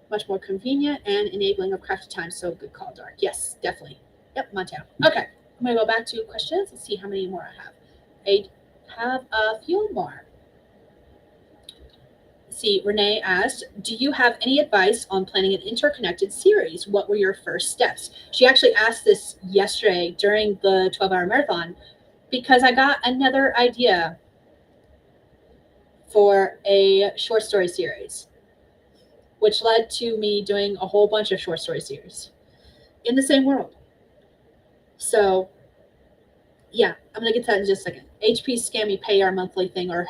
Much more convenient and enabling of crafty time. So good call, Dark. Yes, definitely. Yep, Montana. Okay. I'm going to go back to questions and see how many more I have. I have a few more. See, Renee asked, do you have any advice on planning an interconnected series? What were your first steps? She actually asked this yesterday during the 12-hour marathon because I got another idea for a short story series, which led to me doing a whole bunch of short story series in the same world. So, yeah, I'm going to get to that in just a second. HP scam me, pay our monthly thing. Or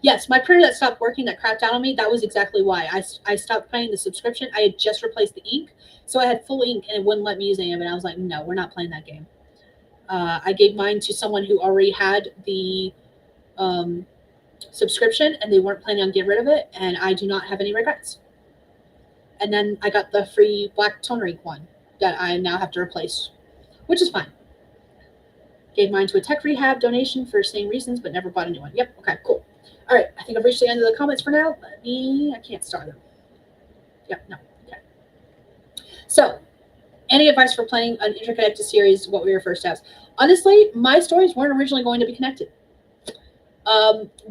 yes, my printer that stopped working, that crapped out on me, that was exactly why. I stopped paying the subscription. I had just replaced the ink. So I had full ink, and it wouldn't let me use any of it. I was like, no, we're not playing that game. I gave mine to someone who already had the subscription, and they weren't planning on getting rid of it, and I do not have any regrets. And then I got the free black toner ink one that I now have to replace, which is fine. Gave mine to a tech rehab donation for same reasons, but never bought a new one. Yep. Okay, cool. All right. I think I've reached the end of the comments for now. I can't start them. Yep. No. Okay. So, any advice for planning an interconnected series? What were your first steps? Honestly, my stories weren't originally going to be connected.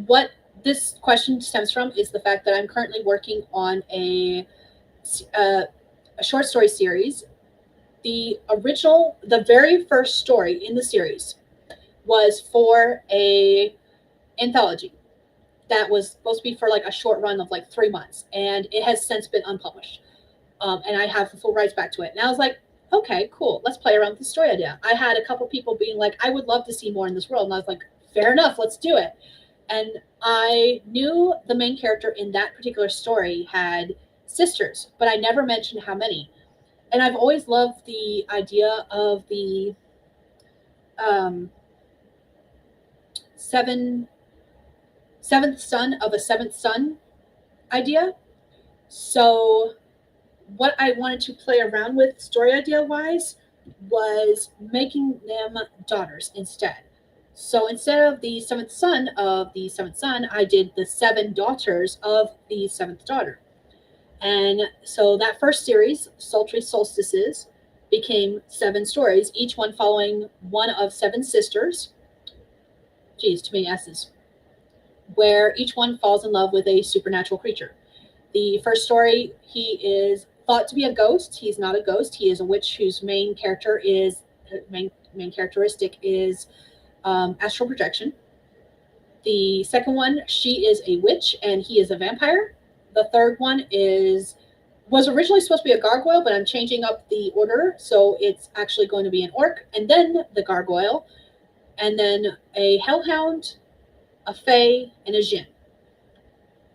What this question stems from is the fact that I'm currently working on a short story series. The very first story in the series was for a anthology that was supposed to be for like a short run of like 3 months, and it has since been unpublished. And I have the full rights back to it. And I was like, okay, cool. Let's play around with the story idea. I had a couple people being like, I would love to see more in this world. And I was like, fair enough, let's do it. And I knew the main character in that particular story had sisters, but I never mentioned how many. And I've always loved the idea of the um, seventh son of a seventh son idea. So what I wanted to play around with story idea wise was making them daughters instead. So instead of the seventh son of the seventh son, I did the seven daughters of the seventh daughter. And so that first series, Sultry Solstices, became seven stories, each one following one of seven sisters. Geez, too many S's. Where each one falls in love with a supernatural creature. The first story, he is thought to be a ghost. He's not a ghost. He is a witch whose main characteristic is astral projection. The second one, she is a witch and he is a vampire. The third one was originally supposed to be a gargoyle, but I'm changing up the order, so it's actually going to be an orc, and then the gargoyle, and then a hellhound, a fae, and a djinn.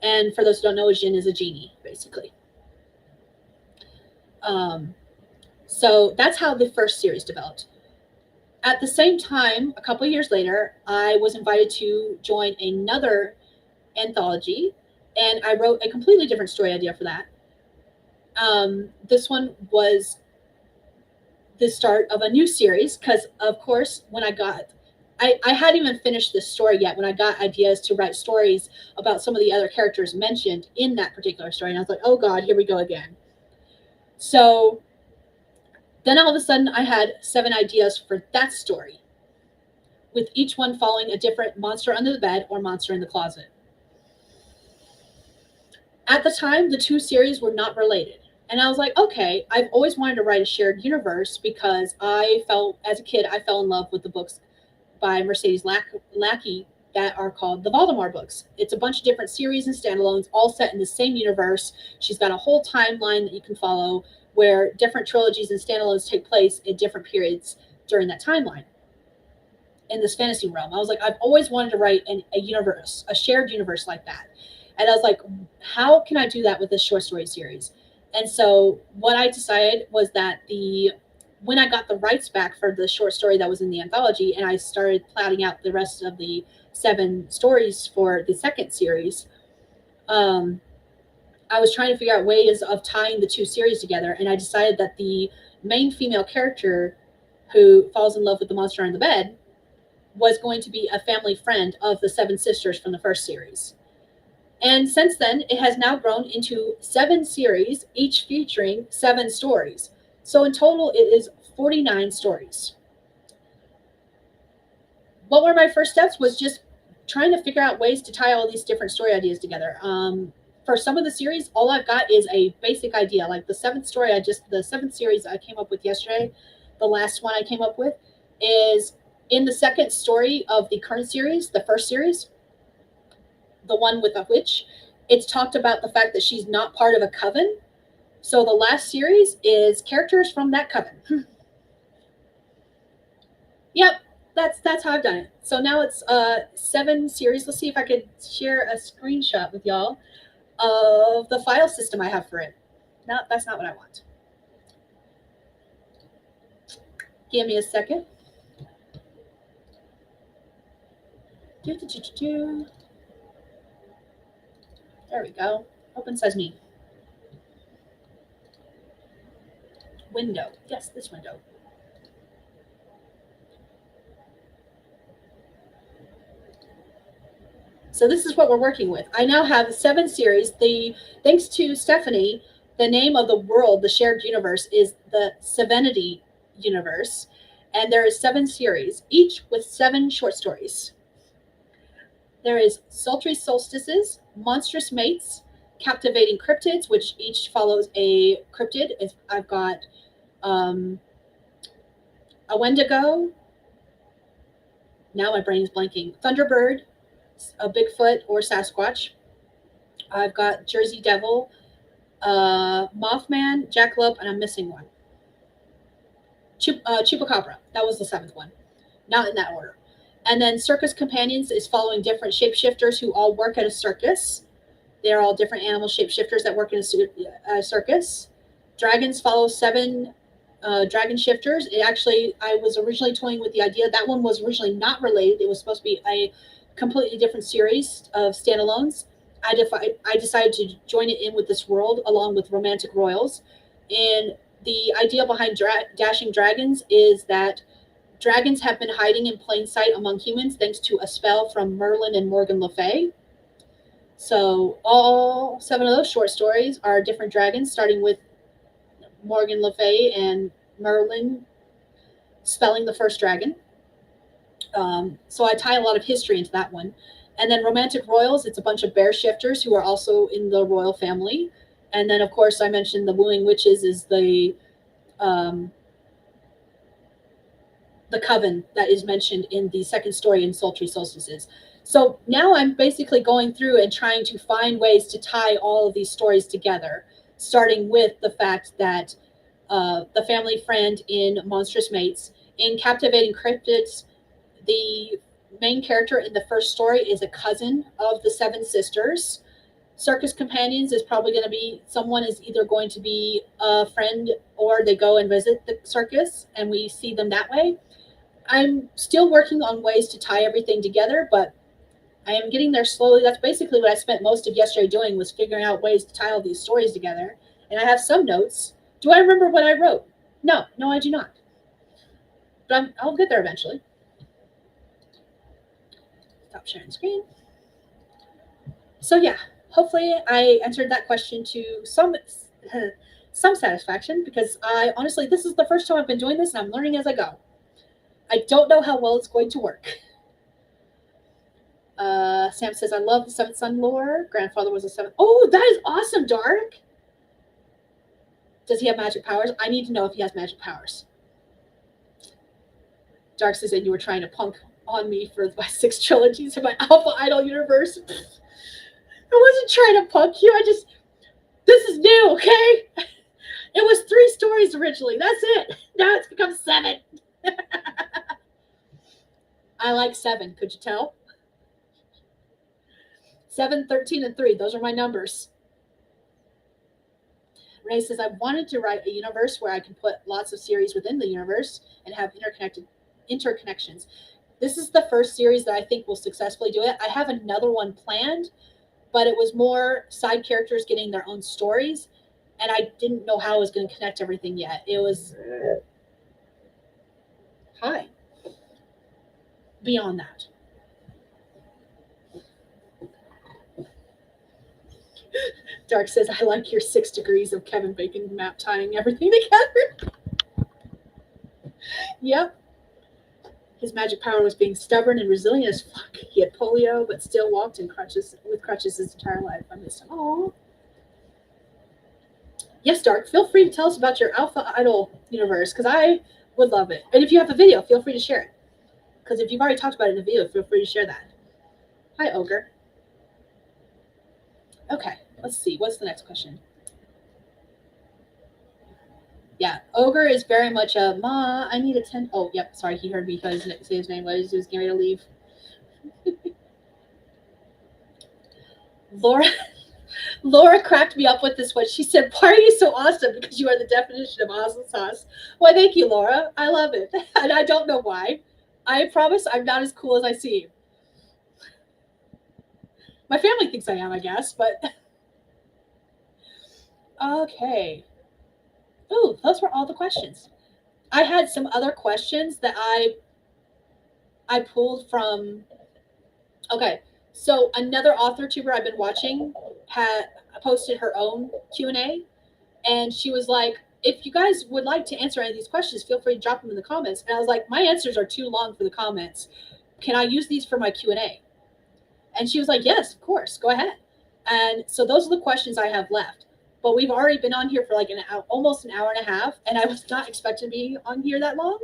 And for those who don't know, a djinn is a genie, basically. So that's how the first series developed. At the same time, a couple of years later, I was invited to join another anthology, and I wrote a completely different story idea for that. This one was the start of a new series because, of course, when I hadn't even finished this story yet when I got ideas to write stories about some of the other characters mentioned in that particular story. And I was like, oh God, here we go again. So then all of a sudden I had 7 ideas for that story, with each one following a different monster under the bed or monster in the closet. At the time, the 2 series were not related. And I was like, okay, I've always wanted to write a shared universe because as a kid, I fell in love with the books by Mercedes Lackey that are called the Voldemort books. It's a bunch of different series and standalones, all set in the same universe. She's got a whole timeline that you can follow where different trilogies and standalones take place in different periods during that timeline in this fantasy realm. I was like, I've always wanted to write a universe, a shared universe like that. And I was like, how can I do that with this short story series? And so what I decided was that when I got the rights back for the short story that was in the anthology, and I started plotting out the rest of the 7 stories for the second series, I was trying to figure out ways of tying the 2 series together. And I decided that the main female character who falls in love with the monster in the bed was going to be a family friend of the 7 sisters from the first series. And since then, it has now grown into 7 series, each featuring 7 stories. So in total, it is 49 stories. What were my first steps was just trying to figure out ways to tie all these different story ideas together. For some of the series, all I've got is a basic idea. Like the 7th series I came up with yesterday, the last one I came up with, is in the second story of the current series, the first series, the one with a witch, it's talked about the fact that she's not part of a coven. So the last series is characters from that coven. Yep, that's how I've done it. So now it's 7 series. Let's see if I could share a screenshot with y'all of the file system I have for it. No, that's not what I want. Give me a second. There we go. Open Sesame. Window. Yes, this window. So this is what we're working with. I now have 7 series. Thanks to Stephanie, the name of the world, the shared universe, is the Sevenity universe. And there is 7 series, each with 7 short stories. There is Sultry Solstices, Monstrous Mates, Captivating Cryptids, which each follows a cryptid. I've got a Wendigo. Now my brain is blanking. Thunderbird, a Bigfoot or Sasquatch. I've got Jersey Devil, Mothman, Jackalope, and I'm missing one. Chupacabra. That was the 7th one. Not in that order. And then Circus Companions is following different shapeshifters who all work at a circus. They're all different animal shapeshifters that work in a circus. Dragons follow 7 dragon shifters. It actually, I was originally toying with the idea. That one was originally not related. It was supposed to be a completely different series of standalones. I decided to join it in with this world along with Romantic Royals. And the idea behind Dashing Dragons is that dragons have been hiding in plain sight among humans thanks to a spell from Merlin and Morgan Le Fay. So all 7 of those short stories are different dragons, starting with Morgan Le Fay and Merlin spelling the first dragon. So I tie a lot of history into that one. And then Romantic Royals, it's a bunch of bear shifters who are also in the royal family. And then, of course, I mentioned the Wooing Witches is the coven that is mentioned in the second story in Sultry Solstices. So now I'm basically going through and trying to find ways to tie all of these stories together, starting with the fact that the family friend in Monstrous Mates, in Captivating Cryptids, the main character in the first story is a cousin of the 7 sisters. Circus Companions is probably going to be someone is either going to be a friend or they go and visit the circus and we see them that way. I'm still working on ways to tie everything together, but I am getting there slowly. That's basically what I spent most of yesterday doing, was figuring out ways to tie all these stories together. And I have some notes. Do I remember what I wrote? No, I do not. But I'll get there eventually. Stop sharing screen. So yeah, hopefully I answered that question to some satisfaction, because I honestly, this is the first time I've been doing this and I'm learning as I go. I don't know how well it's going to work. Sam says, I love the 7th son lore. Grandfather was a 7th. Oh, that is awesome, Dark. Does he have magic powers? I need to know if he has magic powers. Dark says that you were trying to punk on me for my 6 trilogies in my Alpha Idol universe. I wasn't trying to punk you. This is new, okay? It was 3 stories originally. That's it. Now it's become 7. I like 7. Could you tell? 7, 13, and 3. Those are my numbers. Ray says, I wanted to write a universe where I can put lots of series within the universe and have interconnections. This is the first series that I think will successfully do it. I have another one planned, but it was more side characters getting their own stories, and I didn't know how I was going to connect everything yet. It was beyond that. Dark says, I like your 6 degrees of Kevin Bacon map tying everything together. Yep. His magic power was being stubborn and resilient as fuck. He had polio, but still walked with crutches his entire life. I missed him. Aww. Yes, Dark, feel free to tell us about your Alpha Idol universe, because I would love it. And if you have a video, feel free to share it. Because if you've already talked about it in a video, feel free to share that. Hi, Ogre. Okay, let's see. What's the next question? Yeah, Ogre is very much a, Ma, I need a 10. Oh, yep, sorry, he heard me because say his name was. He was getting ready to leave. Laura cracked me up with this one. She said, why are you so awesome? Because you are the definition of awesome sauce. Well, thank you, Laura. I love it. And I don't know why. I promise I'm not as cool as I seem. My family thinks I am, I guess, but... Okay. Ooh, those were all the questions. I had some other questions that I pulled from... Okay, so another AuthorTuber I've been watching had posted her own Q&A, and she was like, if you guys would like to answer any of these questions, feel free to drop them in the comments. And I was like, my answers are too long for the comments. Can I use these for my Q&A? And she was like, yes, of course, go ahead. And so those are the questions I have left. But we've already been on here for like almost an hour and a half, and I was not expecting to be on here that long.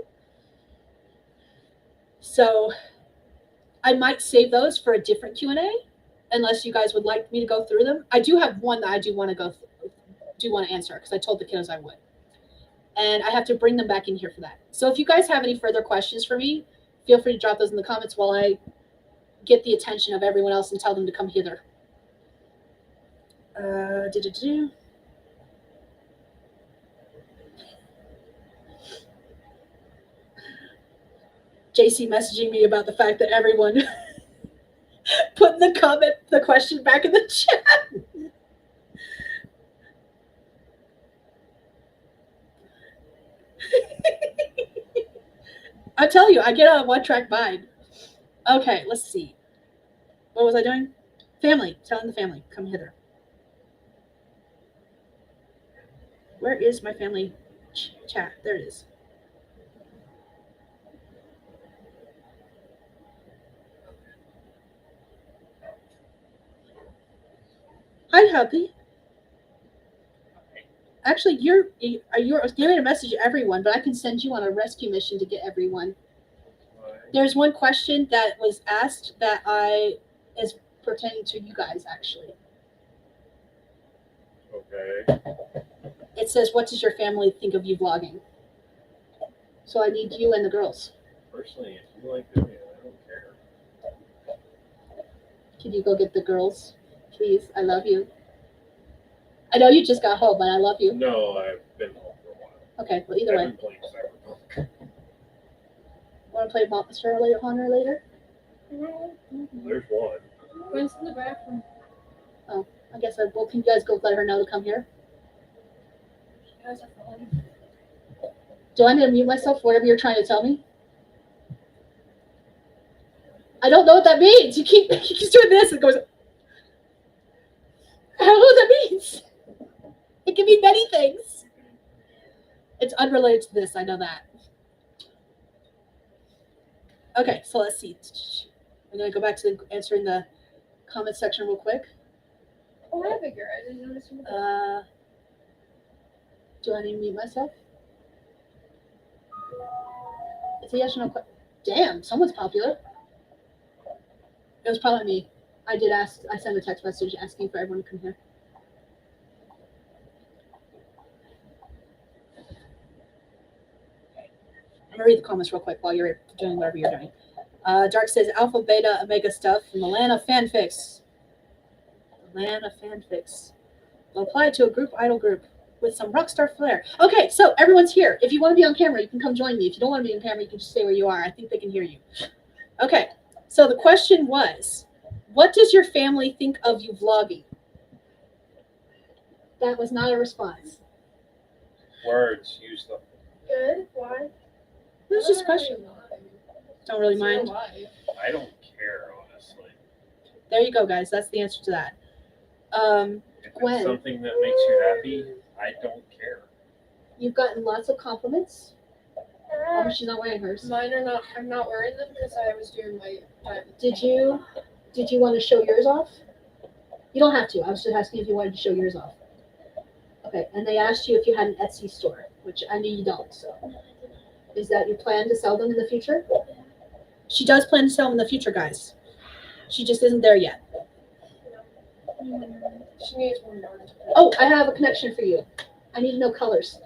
So I might save those for a different Q&A, unless you guys would like me to go through them. I do have one that I do want to answer, because I told the kiddos I would. and I have to bring them back in here for that. So if you guys have any further questions for me, feel free to drop those in the comments while I get the attention of everyone else and tell them to come hither. JC messaging me about the fact that everyone put the question back in the chat. I tell you, I get on a one-track mind. Okay, let's see. What was I doing? Family. Telling the family. Come hither. Where is my family chat? There it is. Hi, Happy. Actually, you're giving a message to everyone, but I can send you on a rescue mission to get everyone. There's one question that was asked that is pertaining to you guys, actually. Okay. It says, what does your family think of you vlogging? So I need you and the girls. Personally, if you like doing it, I don't care. Can you go get the girls, please? I love you. I know you just got home, but I love you. No, I've been home for a while. Okay, well, either way. I've been playing Cyberpunk. Want to play Monster Hunter later? No. There's one. Gwen's in the bathroom. I guess can you guys go let her know to come here? She has her phone. Do I need to mute myself for whatever you're trying to tell me? I don't know what that means. He keeps doing this and goes, I don't know what that means. It can mean many things. It's unrelated to this. I know that. Okay, so let's see. I'm going to go back to answering the comment section real quick. Oh, I figure. I didn't notice you. Do I need to mute myself? It's a yes or no question. Damn, someone's popular. It was probably me. I sent a text message asking for everyone to come here. I'm gonna read the comments real quick while you're doing whatever you're doing. Dark says alpha, beta, omega stuff from Atlanta fanfics. Atlanta fanfics. Will apply to a group idol group with some rockstar flair. Okay, so everyone's here. If you want to be on camera, you can come join me. If you don't want to be on camera, you can just stay where you are. I think they can hear you. Okay, so the question was, what does your family think of you vlogging? That was not a response. Words, use them. Good. Why? It was just a question. Don't really mind. I don't care, honestly. There you go, guys. That's the answer to that. If Gwen. it's something that makes you happy, I don't care. You've gotten lots of compliments. Oh, she's not wearing hers. Mine are not. I'm not wearing them because I was doing my. Did you want to show yours off? You don't have to. I was just asking if you wanted to show yours off. Okay, and they asked you if you had an Etsy store, which I knew you don't. So, is that your plan to sell them in the future? She does plan to sell them in the future, guys. She just isn't there yet. She needs one more. Oh, I have a connection for you. I need to know colors.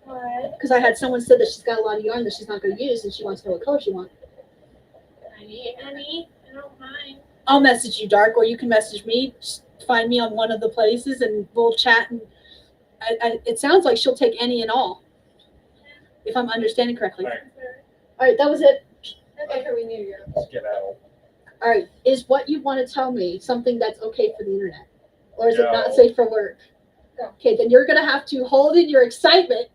What? Because I had someone said that she's got a lot of yarn that she's not going to use, and she wants to know what colors you want. Honey, I don't mind. I'll message you, Dark, or you can message me. Just find me on one of the places, and we'll chat. And it sounds like she'll take any and all, if I'm understanding correctly. All right, All right, that was it. Okay, we need you. let's get out. All right, is what you want to tell me something that's okay for the internet? Or is it not No. safe for work? No. Okay, then you're going to have to hold in your excitement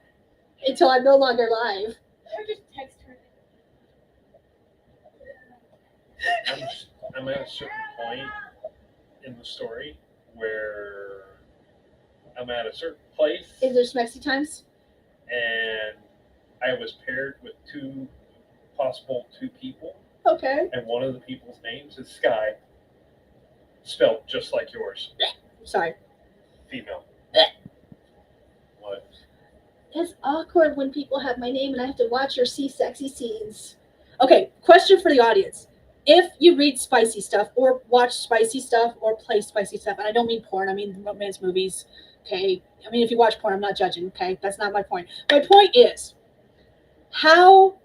until I'm no longer live. Or just text her. I'm at a certain point in the story where I'm at a certain place, Is there smexy times? and I was paired with two people, Okay. and one of the people's names is Skye, spelled just like yours, Sorry. female. What? It's awkward when people have my name and I have to watch or see sexy scenes. Okay, question for the audience. If you read spicy stuff or watch spicy stuff or play spicy stuff, and I don't mean porn, I mean romance movies, Okay. I mean, if you watch porn, I'm not judging. Okay. That's not my point. My point is, how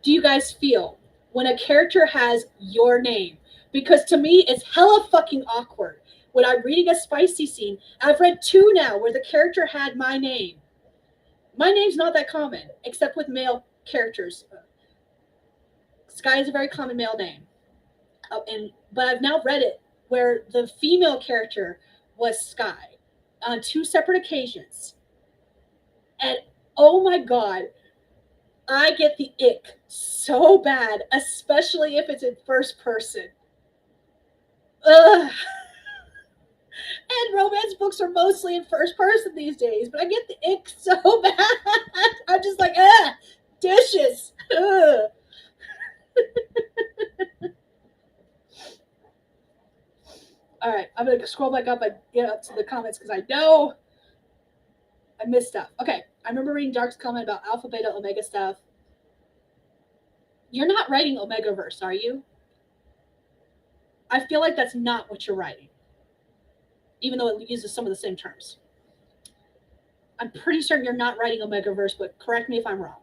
do you guys feel when a character has your name? Because to me, it's hella fucking awkward when I'm reading a spicy scene. I've read 2 now where the character had my name. My name's not that common, except with male characters. Skye is a very common male name. But I've now read it where the female character was Skye on 2 separate occasions. And oh my God, I get the ick so bad, especially if it's in first person. Ugh. And romance books are mostly in first person these days, but I get the ick so bad. I'm just like, dishes. Ugh. All right, I'm going to scroll back up and get up to the comments because I know I missed stuff. Okay, I remember reading Dark's comment about Alpha, Beta, Omega stuff. You're not writing Omegaverse, are you? I feel like that's not what you're writing, even though it uses some of the same terms. I'm pretty certain you're not writing Omegaverse, but correct me if I'm wrong.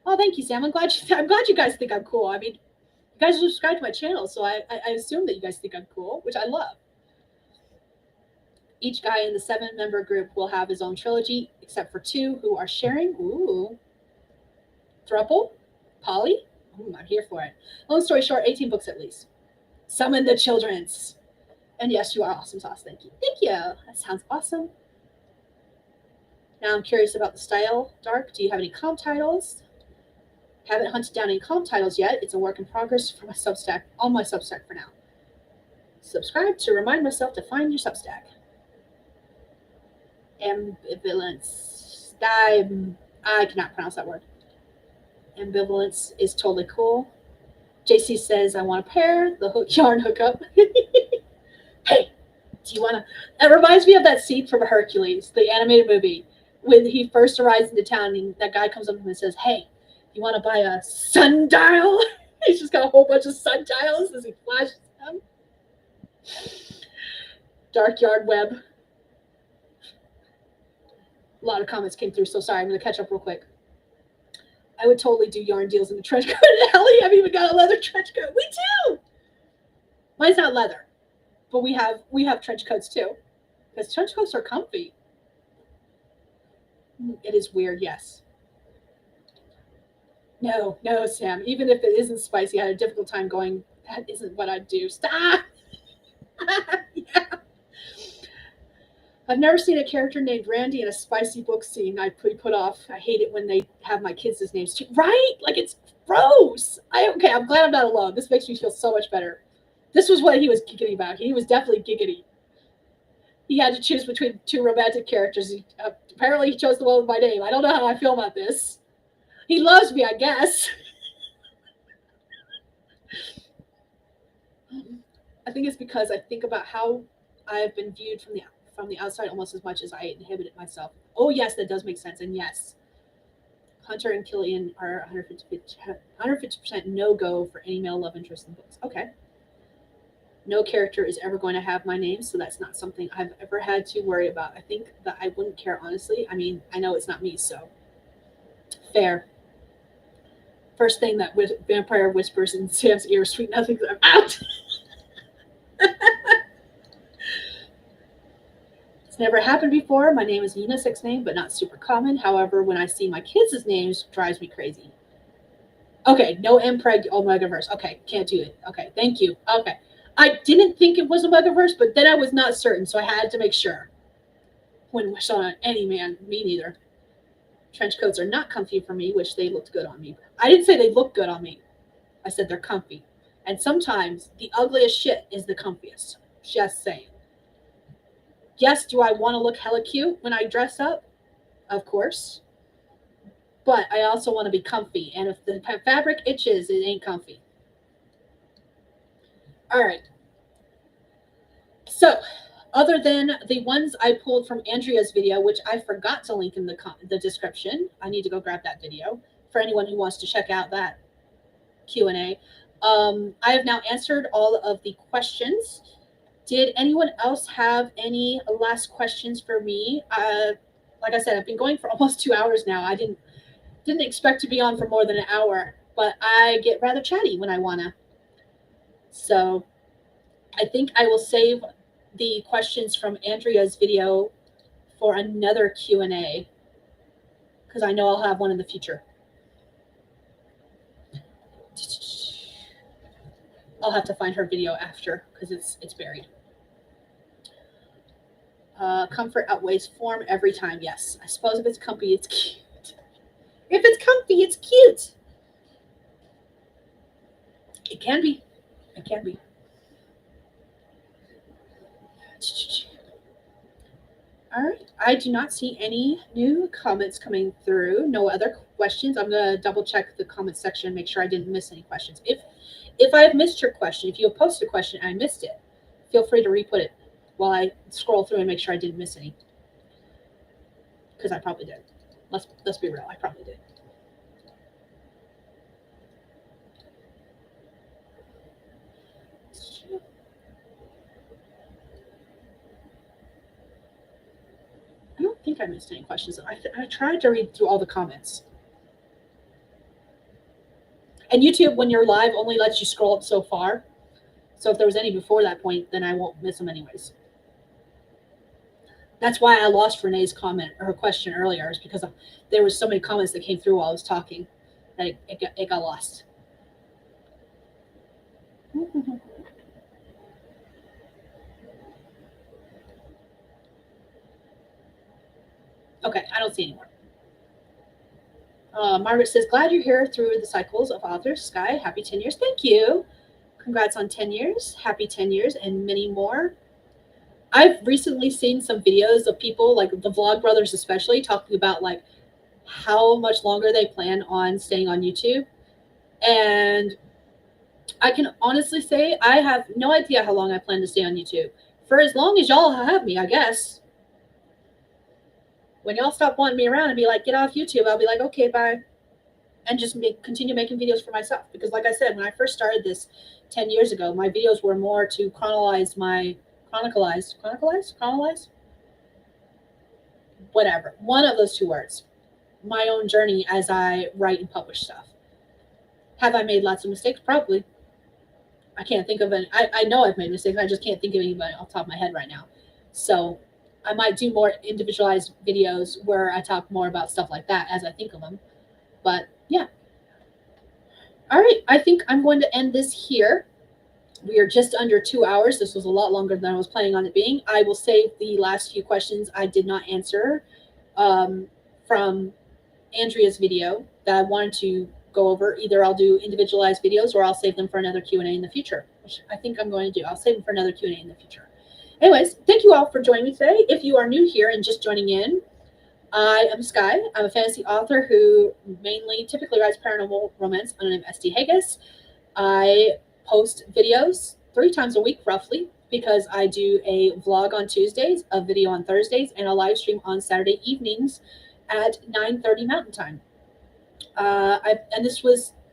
Oh, thank you, Sam. I'm glad you guys think I'm cool. I mean, you guys subscribe to my channel, so I assume that you guys think I'm cool, which I love. Each guy in the 7-member group will have his own trilogy, except for 2 who are sharing. Ooh. Thruple? Polly? Ooh, I'm here for it. Long story short, 18 books at least. Summon the Children's. And yes, you are awesome sauce. Thank you. Thank you. That sounds awesome. Now I'm curious about the style, Dark. Do you have any comp titles? Haven't hunted down any comp titles yet. It's a work in progress for my Substack, on my Substack for now. Subscribe to remind myself to find your Substack. Ambivalence. I cannot pronounce that word. Ambivalence is totally cool. JC says, I want a pair. The hook yarn hookup. Hey, do you want to? That reminds me of that scene from Hercules, the animated movie, when he first arrives into town and that guy comes up to him and says, hey, you want to buy a sundial? He's just got a whole bunch of sundials as he flashes them. Dark Yard Web. A lot of comments came through, so sorry. I'm going to catch up real quick. I would totally do yarn deals in the trench coat. Ellie, I've even got a leather trench coat. We do. Mine's not leather. But we have trench coats too, because trench coats are comfy. It is weird, yes. No, Sam. Even if it isn't spicy, I had a difficult time going, that isn't what I'd do. Stop! Yeah. I've never seen a character named Randy in a spicy book scene. I put off. I hate it when they have my kids' names too. Right? Like, it's gross. Okay, I'm glad I'm not alone. This makes me feel so much better. This was what he was giggity about. He was definitely giggity. He had to choose between 2 romantic characters. Apparently, he chose the one with my name. I don't know how I feel about this. He loves me, I guess. I think it's because I think about how I've been viewed from the outside almost as much as I inhibited myself. Oh, yes, that does make sense. And yes, Hunter and Killian are 150% no-go for any male love interest in books. Okay. No character is ever going to have my name, so that's not something I've ever had to worry about. I think that I wouldn't care, honestly. I mean, I know it's not me, so fair. First thing that vampire whispers in Sam's ear, sweet nothings, I'm out. It's never happened before. My name is a unisex name, but not super common. However, when I see my kids' names, it drives me crazy. Okay, no Mpreg Omegaverse. Okay, can't do it. Okay, thank you. Okay. I didn't think it was a Omegaverse, but then I was not certain, so I had to make sure. Wouldn't wish on any man, me neither. Trench coats are not comfy for me, which they looked good on me. I didn't say they look good on me. I said they're comfy. And sometimes the ugliest shit is the comfiest. Just saying. Yes, do I want to look hella cute when I dress up? Of course. But I also want to be comfy. And if the fabric itches, it ain't comfy. All right. So, other than the ones I pulled from Andrea's video, which I forgot to link in the description, I need to go grab that video for anyone who wants to check out that Q&A. I have now answered all of the questions Did anyone else have any last questions for me? Like I said, I've been going for almost 2 hours now. I didn't expect to be on for more than an hour, but I get rather chatty when I wanna. So I think I will save the questions from Andrea's video for another Q&A because I know I'll have one in the future. I'll have to find her video after because it's buried. Comfort outweighs form every time. Yes, I suppose if it's comfy, it's cute. If it's comfy, it's cute. It can be. It can be. All right. I do not see any new comments coming through. No other questions. I'm gonna double check the comment section, make sure I didn't miss any questions. If I have missed your question, if you have posted a question and I missed it, feel free to re-put it while I scroll through and make sure I didn't miss any. Because I probably did. Let's be real. I probably did. I don't think I missed any questions. I tried to read through all the comments. And YouTube, when you're live, only lets you scroll up so far. So if there was any before that point, then I won't miss them anyways. That's why I lost Renee's comment or her question earlier, is because there was so many comments that came through while I was talking that it got lost. Okay, I don't see any more. Margaret says, glad you're here through the cycles of authors. Skye, happy 10 years. Thank you. Congrats on 10 years. Happy 10 years and many more. I've recently seen some videos of people, like the Vlog Brothers especially, talking about like how much longer they plan on staying on YouTube. And I can honestly say I have no idea how long I plan to stay on YouTube. For as long as y'all have me, I guess. When y'all stop wanting me around and be like, get off YouTube, I'll be like, okay, bye. And just continue making videos for myself. Because like I said, when I first started this 10 years ago, my videos were more to chronicleize, whatever. One of those two words. My own journey as I write and publish stuff. Have I made lots of mistakes? Probably. I can't think of any. I know I've made mistakes. I just can't think of anybody off the top of my head right now. So I might do more individualized videos where I talk more about stuff like that as I think of them. But yeah. All right. I think I'm going to end this here. We are just under 2 hours. This was a lot longer than I was planning on it being. I will save the last few questions I did not answer from Andrea's video that I wanted to go over. Either I'll do individualized videos or I'll save them for another Q&A in the future, which I think I'm going to do. I'll save them for another Q&A in the future. Anyways, thank you all for joining me today. If you are new here and just joining in, I am Skye. I'm a fantasy author who typically writes paranormal romance under the name SD Hegyes. I post videos 3 times a week, roughly, because I do a vlog on Tuesdays, a video on Thursdays, and a live stream on Saturday evenings at 9:30 Mountain Time.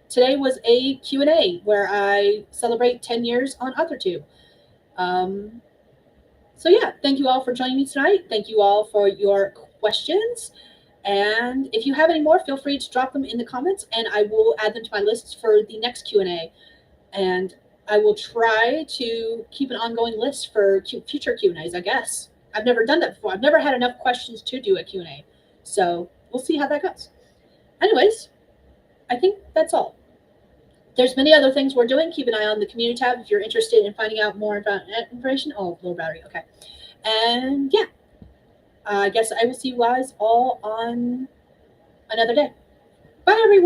Today was a Q&A where I celebrate 10 years on AuthorTube. So yeah, thank you all for joining me tonight. Thank you all for your questions. And if you have any more, feel free to drop them in the comments and I will add them to my list for the next Q&A. And I will try to keep an ongoing list for future Q&As, I guess. I've never done that before. I've never had enough questions to do a Q&A. So we'll see how that goes. Anyways, I think that's all. There's many other things we're doing. Keep an eye on the community tab if you're interested in finding out more about information. Oh, low battery. Okay. And yeah, I guess I will see you guys all on another day. Bye, everyone.